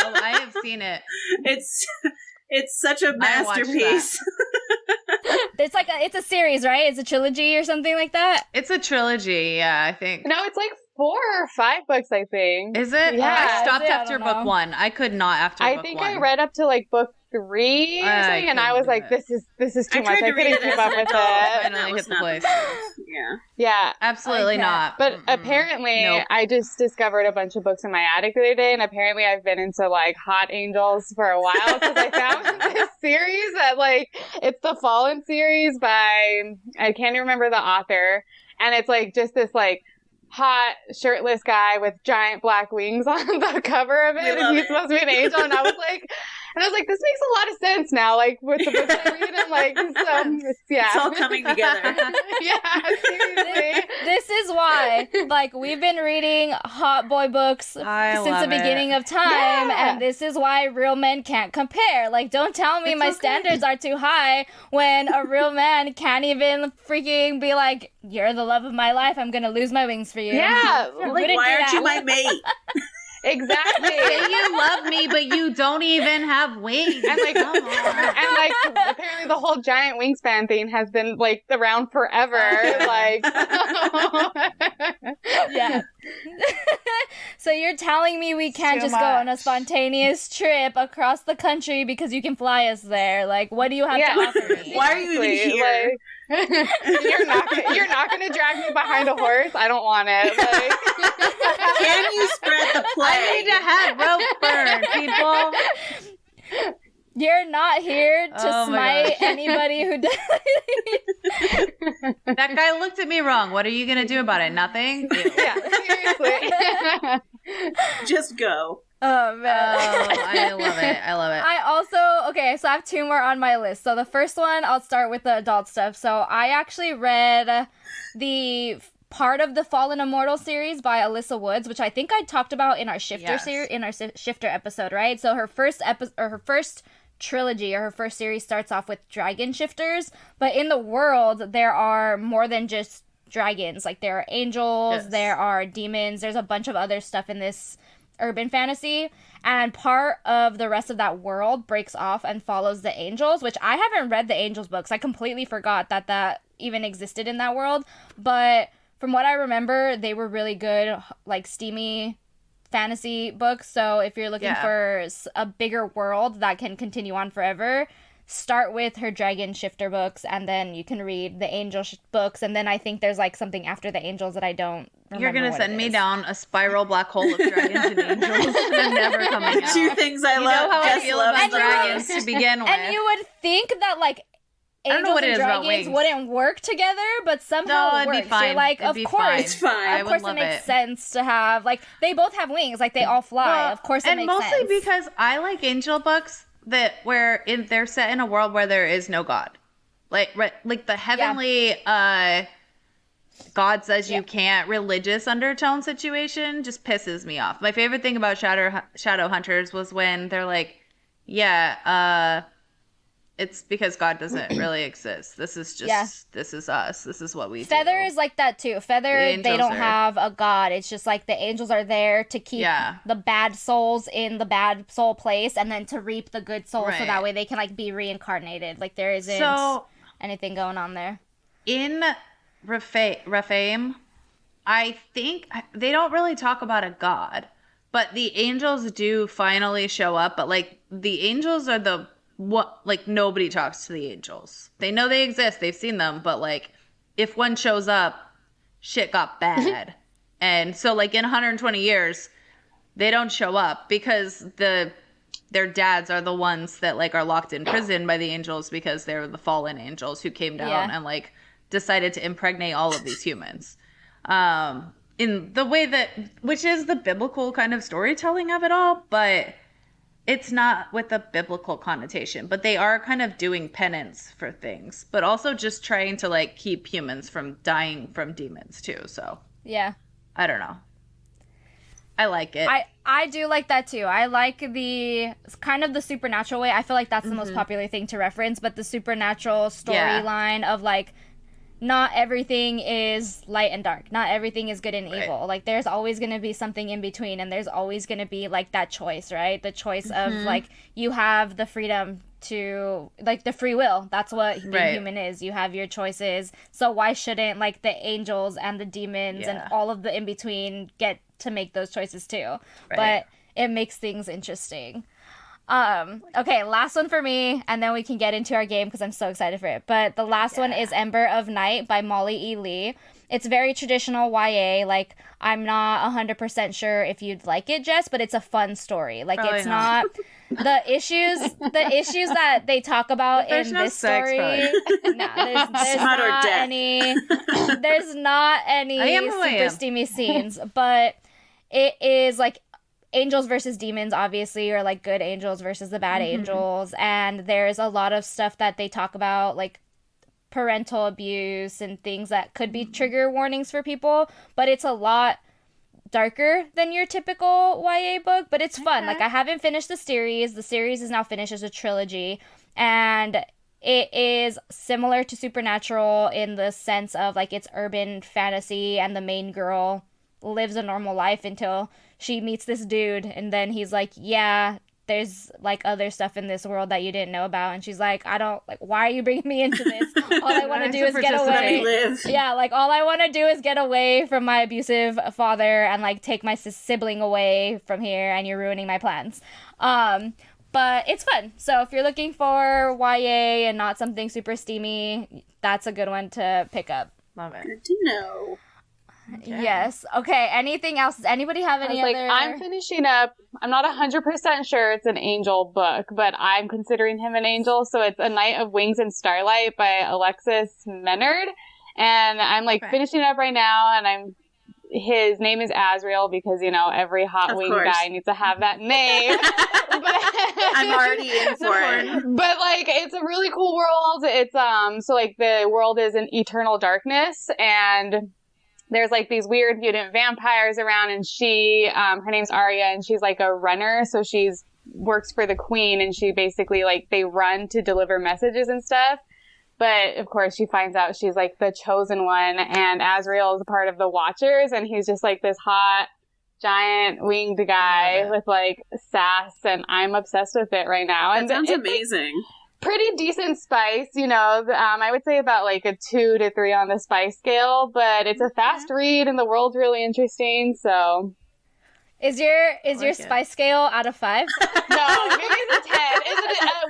Speaker 2: Oh, I have seen it.
Speaker 3: It's such a masterpiece.
Speaker 1: It's a series, right? It's a trilogy or something like that?
Speaker 2: It's a trilogy, yeah, I think.
Speaker 4: No, it's like 4 or 5 books, I think.
Speaker 2: Is it?
Speaker 4: Yeah.
Speaker 2: I stopped after book 1. I could not after book 1.
Speaker 4: I think I read up to like book 3 or something, and I was like, this is too much. I couldn't keep up with it.
Speaker 2: Finally hit the place.
Speaker 4: Yeah.
Speaker 2: Absolutely not.
Speaker 4: But apparently, I just discovered a bunch of books in my attic the other day, and apparently I've been into, like, Hot Angels for a while, because I found this series that, like, it's the Fallen series by, I can't even remember the author, and it's, like, just this, like, hot shirtless guy with giant black wings on the cover of it, and he's supposed to be an angel, and I was like, this makes a lot of sense now, like, with the books I read, and, like, so, yeah.
Speaker 3: It's all coming together.
Speaker 4: Yeah, seriously.
Speaker 1: This is why, like, we've been reading hot boy books since the beginning of time, and this is why real men can't compare. Like, don't tell me my standards are too high when a real man can't even freaking be like, you're the love of my life, I'm gonna lose my wings for you.
Speaker 4: Yeah.
Speaker 3: Like, why aren't you my mate?
Speaker 4: Exactly.
Speaker 2: Say you love me, but you don't even have wings.
Speaker 4: And like, apparently the whole giant wingspan thing has been like around forever. Like,
Speaker 1: yeah. So you're telling me we can't just go on a spontaneous trip across the country because you can fly us there? Like, what do you have to offer me?
Speaker 3: Why are you even here?
Speaker 4: Like, you're not gonna drag me behind a horse. I don't want it. Like,
Speaker 3: can you spread the plague?
Speaker 2: I need to have rope burn, people.
Speaker 1: You're not here to smite anybody who does.
Speaker 2: That guy looked at me wrong. What are you gonna do about it? Nothing.
Speaker 4: Yeah, seriously.
Speaker 3: Just go.
Speaker 1: Oh, man.
Speaker 2: Oh, I love it.
Speaker 1: I also, so I have 2 more on my list. So the first one, I'll start with the adult stuff. So I actually read the part of the Fallen Immortal series by Alyssa Woods, which I think I talked about in our Shifter series, in our Shifter episode, right? So her first trilogy, or her first series, starts off with dragon shifters, but in the world there are more than just dragons. Like, there are angels, there are demons, there's a bunch of other stuff in this urban fantasy, and part of the rest of that world breaks off and follows the angels, which I haven't read the angels books. I completely forgot that even existed in that world, but from what I remember, they were really good, like, steamy fantasy books. So if you're looking for a bigger world that can continue on forever, start with her dragon shifter books, and then you can read the angel books, and then I think there's like something after the angels that I don't remember.
Speaker 2: You're gonna send me down a spiral black hole of dragons and angels. They're never coming out.
Speaker 3: 2 things I love.
Speaker 2: You know how I feel about
Speaker 1: and
Speaker 2: dragons to begin with.
Speaker 1: And you would think that, like, angels and dragons wouldn't work together, but somehow it works.
Speaker 2: Fine.
Speaker 1: You're like,
Speaker 2: it'd
Speaker 1: of
Speaker 2: be
Speaker 1: course,
Speaker 2: fine.
Speaker 3: It's fine.
Speaker 1: Of course, it makes sense to have, like, they both have wings, like, they all fly. Well, of course, it makes sense.
Speaker 2: And mostly because I like angel books they're set in a world where there is no God, like the heavenly God says you can't religious undertone situation just pisses me off. My favorite thing about Shadow Hunters was when they're like, it's because God doesn't really exist. This is just, this is us. This is what we do.
Speaker 1: Feather is like that too. Feather, they don't have a God. It's just like the angels are there to keep the bad souls in the bad soul place, and then to reap the good souls, so that way they can, like, be reincarnated. Like, there isn't anything going on there.
Speaker 2: In Rephaim, I think they don't really talk about a God, but the angels do finally show up. But, like, the angels are nobody talks to the angels. They know they exist. They've seen them. But, like, if one shows up, shit got bad. And so, like, in 120 years, they don't show up because their dads are the ones that, like, are locked in prison by the angels because they're the fallen angels who came down and, like, decided to impregnate all of these humans. In the way which is the biblical kind of storytelling of it all, but it's not with a biblical connotation, but they are kind of doing penance for things, but also just trying to, like, keep humans from dying from demons too. So I don't know. I like it.
Speaker 1: I do like that too. I like the kind of the supernatural way. I feel like that's the most popular thing to reference, but the supernatural storyline of, like, not everything is light and dark. Not everything is good and evil. Like, there's always going to be something in between, and there's always going to be, like, that choice, right? The choice of, like, you have the freedom to, like, the free will. That's what being human is. You have your choices. So why shouldn't, like, the angels and the demons and all of the in-between get to make those choices too? But it makes things interesting. Okay, last one for me, and then we can get into our game because I'm so excited for it. But the last one is Ember of Night by Molly E. Lee. It's very traditional YA. Like, I'm not 100% sure if you'd like it, Jess, but it's a fun story. Like,
Speaker 2: Probably
Speaker 1: it's not the issues that they talk about in
Speaker 2: no
Speaker 1: this
Speaker 2: sex,
Speaker 1: story. No, there's
Speaker 3: Smut or
Speaker 1: not
Speaker 3: death.
Speaker 1: any. There's not any super steamy scenes, but it is like angels versus demons, obviously, or like good angels versus the bad angels, and there's a lot of stuff that they talk about, like parental abuse and things that could be trigger warnings for people, but it's a lot darker than your typical YA book, but it's fun. Like, I haven't finished the series. The series is now finished as a trilogy, and it is similar to Supernatural in the sense of, like, it's urban fantasy, and the main girl lives a normal life until she meets this dude, and then he's like, yeah, there's, like, other stuff in this world that you didn't know about, and she's like, why are you bringing me into this? All I want to do is get away. Yeah, like, all I want to do is get away from my abusive father and, like, take my sibling away from here, and you're ruining my plans. But it's fun. So if you're looking for YA and not something super steamy, that's a good one to pick up.
Speaker 2: Love it.
Speaker 3: Good to know.
Speaker 2: Okay.
Speaker 1: Yes. Okay, anything else? Does anybody have any other?
Speaker 4: I'm finishing up. I'm not 100% sure it's an angel book, but I'm considering him an angel. So it's A Night of Wings and Starlight by Alexis Menard. And I'm finishing it up right now, and his name is Azrael because, every hot wing guy needs to have that name.
Speaker 3: I'm already in for it.
Speaker 4: But, it's a really cool world. It's, the world is in eternal darkness, and there's, these weird mutant vampires around, and she, her name's Arya, and she's, a runner, so she's works for the queen, and she basically, they run to deliver messages and stuff. But, of course, she finds out she's, the chosen one, and Azrael is a part of the Watchers, and he's just, this hot, giant, winged guy with, sass, and I'm obsessed with it right now.
Speaker 3: That sounds amazing.
Speaker 4: Pretty decent spice, I would say about, a 2 to 3 on the spice scale, but it's a fast read, and the world's really interesting, so...
Speaker 1: Is your spice scale out of 5?
Speaker 4: No, maybe it's a 10.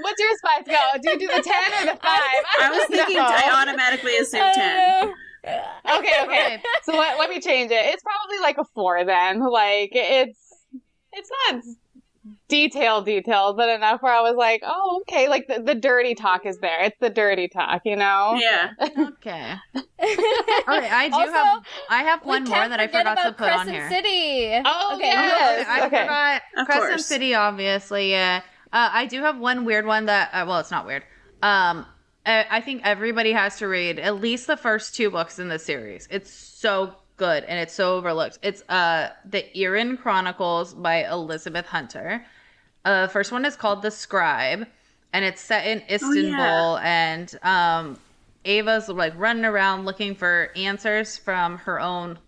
Speaker 4: What's your spice scale? Do you do the 10 or the 5?
Speaker 3: I was thinking I automatically assumed 10.
Speaker 4: Okay. So let me change it. It's probably a 4 then. It's not detailed, but enough where I was like, oh, okay. The dirty talk is there. It's the dirty talk,
Speaker 3: Yeah.
Speaker 2: Okay. I have one more that I forgot to put on here.
Speaker 1: City.
Speaker 4: Oh,
Speaker 1: okay.
Speaker 4: yes.
Speaker 2: I forgot.
Speaker 3: Of
Speaker 2: Crescent
Speaker 3: course.
Speaker 2: City, obviously, yeah. I do have one weird one that, it's not weird. I think everybody has to read at least the first 2 books in the series. It's so good, and it's so overlooked. It's the Erin Chronicles by Elizabeth Hunter. First one is called The Scribe, and it's set in Istanbul, and Ava's running around looking for answers from her own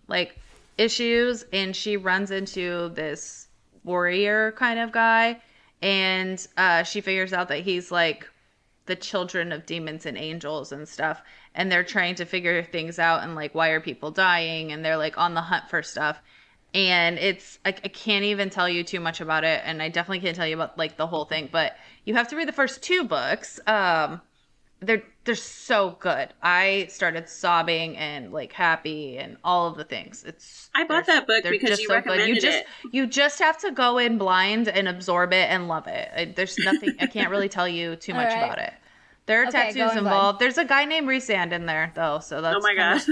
Speaker 2: issues, and she runs into this warrior kind of guy, and she figures out that he's the children of demons and angels and stuff, and they're trying to figure things out, and why are people dying, and they're on the hunt for stuff. And it's I can't even tell you too much about it, and I definitely can't tell you about the whole thing, but you have to read the first 2 books. They're so good. I started sobbing and happy and all of the things.
Speaker 3: I bought that book because you recommended it.
Speaker 2: You just have to go in blind and absorb it and love it. There's nothing. I can't really tell you too much about it. There are tattoos involved. There's a guy named Rhysand in there though, so that's.
Speaker 3: Oh my gosh.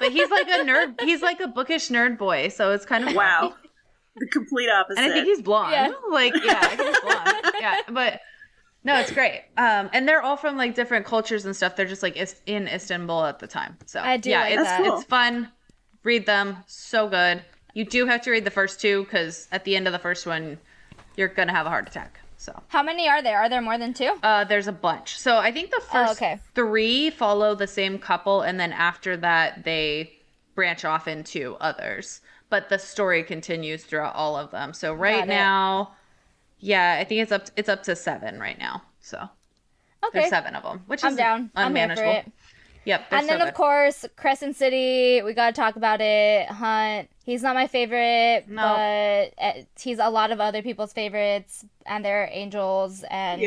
Speaker 2: But he's a nerd. He's a bookish nerd boy, so it's kind of
Speaker 3: wow. The complete opposite.
Speaker 2: And I think he's blonde. Yeah. I think he's blonde. Yeah, but no, it's great. And they're all from different cultures and stuff. They're just in Istanbul at the time. So
Speaker 1: I do like that.
Speaker 2: It's fun. Read them. So good. You do have to read the first 2 because at the end of the first one, you're gonna have a heart attack. So
Speaker 1: how many are there? Are there more than 2?
Speaker 2: There's a bunch. So I think the first 3 follow the same couple, and then after that they branch off into others. But the story continues throughout all of them. So right now, I think it's up to 7 right now. So there's 7 of them, which is
Speaker 1: down.
Speaker 2: unmanageable.
Speaker 1: I'm here for it.
Speaker 2: Yep.
Speaker 1: And then, of course, Crescent City, we gotta talk about it. Hunt, he's not my favorite, but he's a lot of other people's favorites, and they're angels, and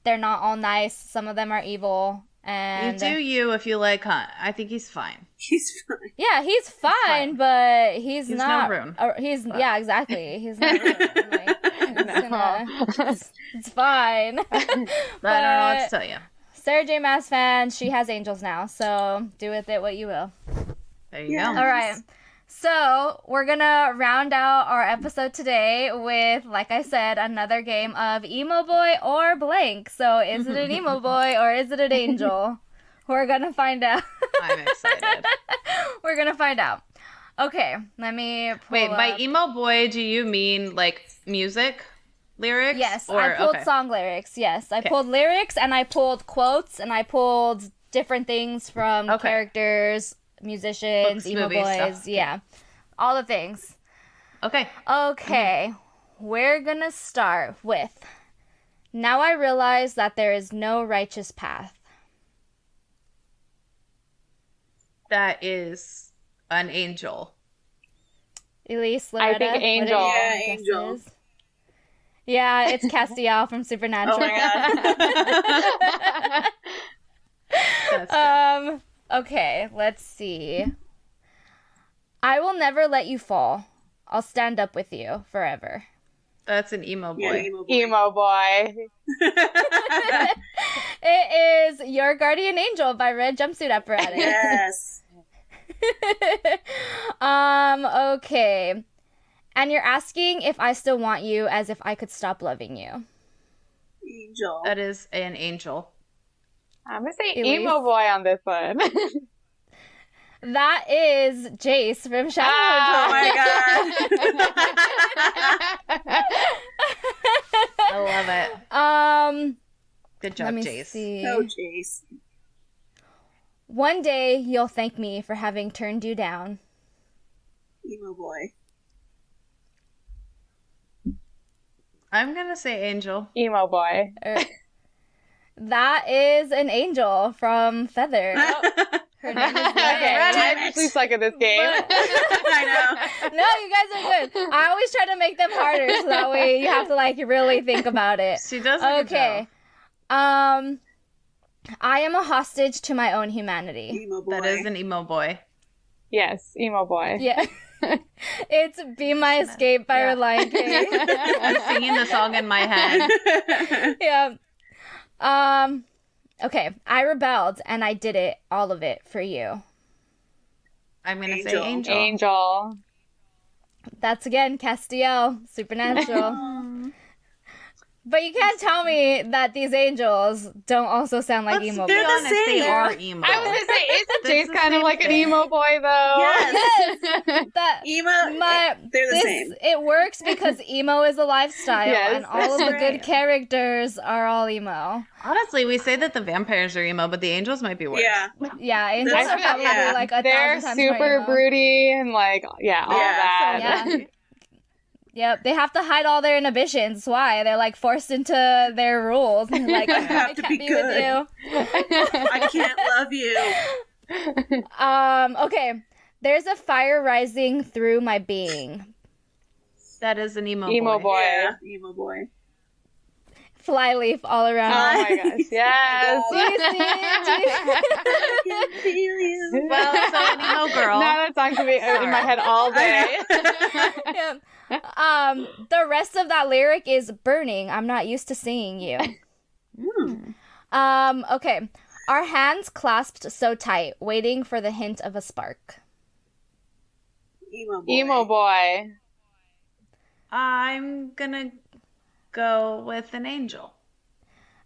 Speaker 1: they're not all nice. Some of them are evil. And
Speaker 2: you do you if you like Hunt. I think he's fine.
Speaker 3: He's fine.
Speaker 1: Yeah, he's fine, but he's not.
Speaker 2: No Rune.
Speaker 1: Yeah, exactly. He's not Rune. Like, it's fine.
Speaker 2: But I don't know what to tell you.
Speaker 1: Sarah J. Maas fan, she has angels now, so do with it what you will.
Speaker 2: There you go.
Speaker 1: All right. So we're going to round out our episode today with, like I said, another game of Emo Boy or Blank. So is it an Emo Boy or is it an angel? We're going to find out.
Speaker 2: I'm excited.
Speaker 1: We're going to find out. Okay, let me pull
Speaker 2: by Emo Boy, do you mean like music? Lyrics?
Speaker 1: Yes, I pulled song lyrics. Yes, I pulled lyrics and I pulled quotes and I pulled different things from characters, musicians,
Speaker 2: Books,
Speaker 1: emo
Speaker 2: movies,
Speaker 1: boys.
Speaker 2: stuff.
Speaker 1: Yeah, all the things.
Speaker 2: Okay.
Speaker 1: We're gonna start with, now I realize that there is no righteous path.
Speaker 2: That is an angel.
Speaker 1: Elise, Loretta,
Speaker 4: I think angel.
Speaker 3: Yeah, angel.
Speaker 1: Yeah, it's Castiel from Supernatural.
Speaker 3: Oh my god.
Speaker 2: That's good.
Speaker 1: Okay, let's see. I will never let you fall. I'll stand up with you forever.
Speaker 2: That's an emo boy.
Speaker 3: Yeah, emo boy.
Speaker 4: Emo boy.
Speaker 1: It is Your Guardian Angel by Red Jumpsuit Apparatus.
Speaker 3: Yes.
Speaker 1: Okay. And you're asking if I still want you, as if I could stop loving you.
Speaker 3: Angel.
Speaker 2: That is an angel.
Speaker 4: I'm gonna say
Speaker 1: Elise?
Speaker 4: emo boy on this one.
Speaker 1: That is Jace from Shadow.
Speaker 3: Oh my
Speaker 2: I love it. Good job,
Speaker 1: let me
Speaker 2: Jace.
Speaker 1: see.
Speaker 3: god. Oh, Jace.
Speaker 1: One day you'll thank me for having turned you down.
Speaker 3: Emo boy.
Speaker 2: I'm gonna say angel.
Speaker 4: Emo boy.
Speaker 1: That is an angel from Feather. Her name is
Speaker 4: Okay, I actually suck at this game.
Speaker 3: I know.
Speaker 1: No, you guys are good. I always try to make them harder so that way you have to like really think about it.
Speaker 2: She does a good
Speaker 1: Okay. I am a hostage to my own humanity.
Speaker 3: Emo boy.
Speaker 2: job. That is an emo boy.
Speaker 4: Yes, emo boy.
Speaker 1: Yeah. It's Be My Escape by Lion King.
Speaker 2: I'm singing the song in my head.
Speaker 1: Yeah. Okay. I rebelled and I did it, all of it, for you.
Speaker 2: I'm gonna say
Speaker 3: Angel.
Speaker 2: angel.
Speaker 4: Angel.
Speaker 1: That's again Castiel, Supernatural. But you can't tell me that these angels don't also sound like emo
Speaker 2: They're
Speaker 1: boys.
Speaker 2: the same. They are emo.
Speaker 4: I was gonna say, isn't
Speaker 2: That's
Speaker 4: Jace
Speaker 2: the
Speaker 4: kind of
Speaker 2: same
Speaker 4: like an
Speaker 2: thing.
Speaker 4: emo boy though?
Speaker 3: Yes.
Speaker 1: That
Speaker 3: Emo. They're the
Speaker 1: this,
Speaker 3: same.
Speaker 1: It works because emo is a lifestyle,
Speaker 4: Yes,
Speaker 1: and all of
Speaker 3: that's
Speaker 1: the good
Speaker 3: right.
Speaker 1: characters are all emo.
Speaker 2: Honestly, we say that the vampires are emo, but the angels might be worse.
Speaker 3: Yeah.
Speaker 1: Yeah, angels
Speaker 3: That's
Speaker 1: are probably
Speaker 3: yeah.
Speaker 1: like 1,000
Speaker 4: They're
Speaker 1: times
Speaker 4: super
Speaker 1: more emo.
Speaker 4: broody and like all that.
Speaker 1: Yeah. Yep, they have to hide all their inhibitions. That's why they're like forced into their rules. And like, I
Speaker 3: have to
Speaker 1: can't
Speaker 3: be
Speaker 1: be with
Speaker 3: good.
Speaker 1: you.
Speaker 3: I can't love you.
Speaker 1: Okay. There's a fire rising through my being.
Speaker 2: That is an emo,
Speaker 4: Emo boy.
Speaker 3: Yeah. Emo boy.
Speaker 1: Flyleaf all around.
Speaker 4: Oh my gosh, yes.
Speaker 1: Do you see it?
Speaker 3: I can feel you.
Speaker 2: Well, so an emo girl.
Speaker 4: Now that song can be in my head all day.
Speaker 1: Yeah. The rest of that lyric is burning. I'm not used to seeing you. Okay. Our hands clasped so tight, waiting for the hint of a spark.
Speaker 3: Emo boy.
Speaker 4: Emo boy.
Speaker 2: I'm gonna go with an angel.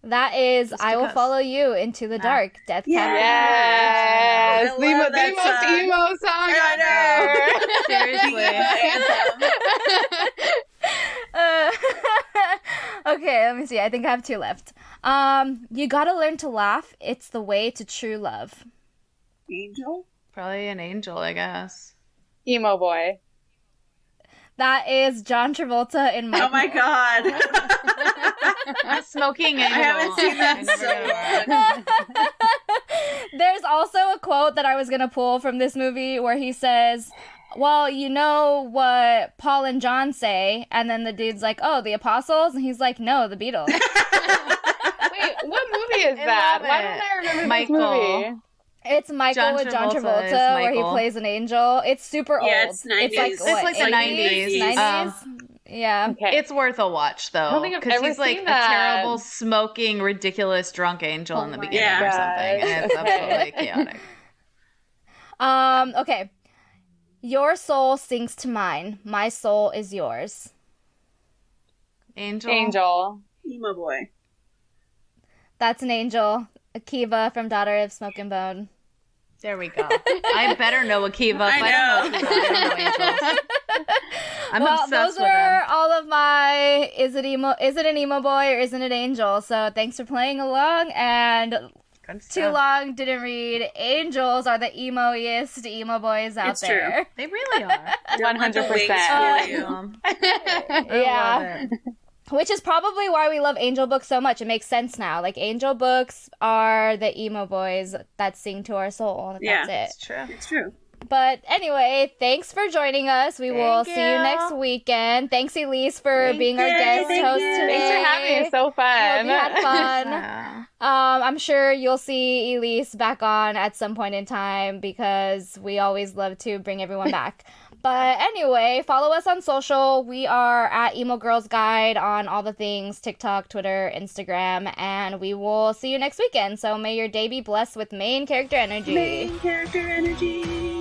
Speaker 1: That is,
Speaker 2: Just
Speaker 1: I will
Speaker 2: because.
Speaker 1: follow you into the dark. Death
Speaker 3: Yeah.
Speaker 1: Cab.
Speaker 4: Yes.
Speaker 3: I
Speaker 4: The
Speaker 3: love that
Speaker 4: most
Speaker 3: song.
Speaker 4: emo song
Speaker 3: I
Speaker 1: Uh,
Speaker 3: know.
Speaker 1: okay, let me see. I think I have 2 left. You gotta learn to laugh. It's the way to true love.
Speaker 3: Angel?
Speaker 2: Probably an angel, I guess.
Speaker 4: Emo boy.
Speaker 1: That is John Travolta in
Speaker 3: Oh my god.
Speaker 2: A smoking angel.
Speaker 3: I haven't seen that in so long.
Speaker 1: There's also a quote that I was going to pull from this movie where he says, well, you know what Paul and John say? And then the dude's like, oh, the Apostles? And he's like, no, the Beatles.
Speaker 4: Wait, what movie is that? Why don't I remember this movie?
Speaker 1: It's Michael with John Travolta where he plays an angel. It's super old.
Speaker 3: Yeah, it's 90s.
Speaker 1: It's like
Speaker 2: the 90s.
Speaker 1: 90s? Yeah.
Speaker 4: Okay.
Speaker 2: It's worth a watch, though.
Speaker 4: I don't think I've ever
Speaker 2: he's like
Speaker 4: seen
Speaker 2: a
Speaker 4: that.
Speaker 2: terrible, smoking, ridiculous, drunk angel in the beginning or something. And it's absolutely chaotic.
Speaker 1: Okay. Your soul sinks to mine. My soul is yours.
Speaker 2: Angel.
Speaker 3: Emo boy.
Speaker 1: That's an angel. Akiva from Daughter of Smoke and Bone.
Speaker 2: There we go. I better know Akiva. I don't know Akiva. I don't know angels. I'm obsessed
Speaker 1: those
Speaker 2: with
Speaker 1: were all of my is it an emo boy or isn't it angel? So thanks for playing along, and too long didn't read. Angels are the emo-iest emo boys out there.
Speaker 3: True.
Speaker 2: They really are.
Speaker 4: 100%.
Speaker 1: Yeah. Which is probably why we love angel books so much. It makes sense now. Like, angel books are the emo boys that sing to our soul. That's it.
Speaker 2: It's true.
Speaker 3: It's true.
Speaker 1: But anyway, thanks for joining us. We will see you next weekend. Thanks, Elise, for being our guest host today.
Speaker 4: Thanks for having me. It's so fun.
Speaker 1: Hope you had fun. I'm sure you'll see Elise back on at some point in time because we always love to bring everyone back. But anyway, follow us on social. We are at Emo Girls Guide on all the things, TikTok, Twitter, Instagram, and we will see you next weekend. So may your day be blessed with main character energy.
Speaker 3: Main character energy.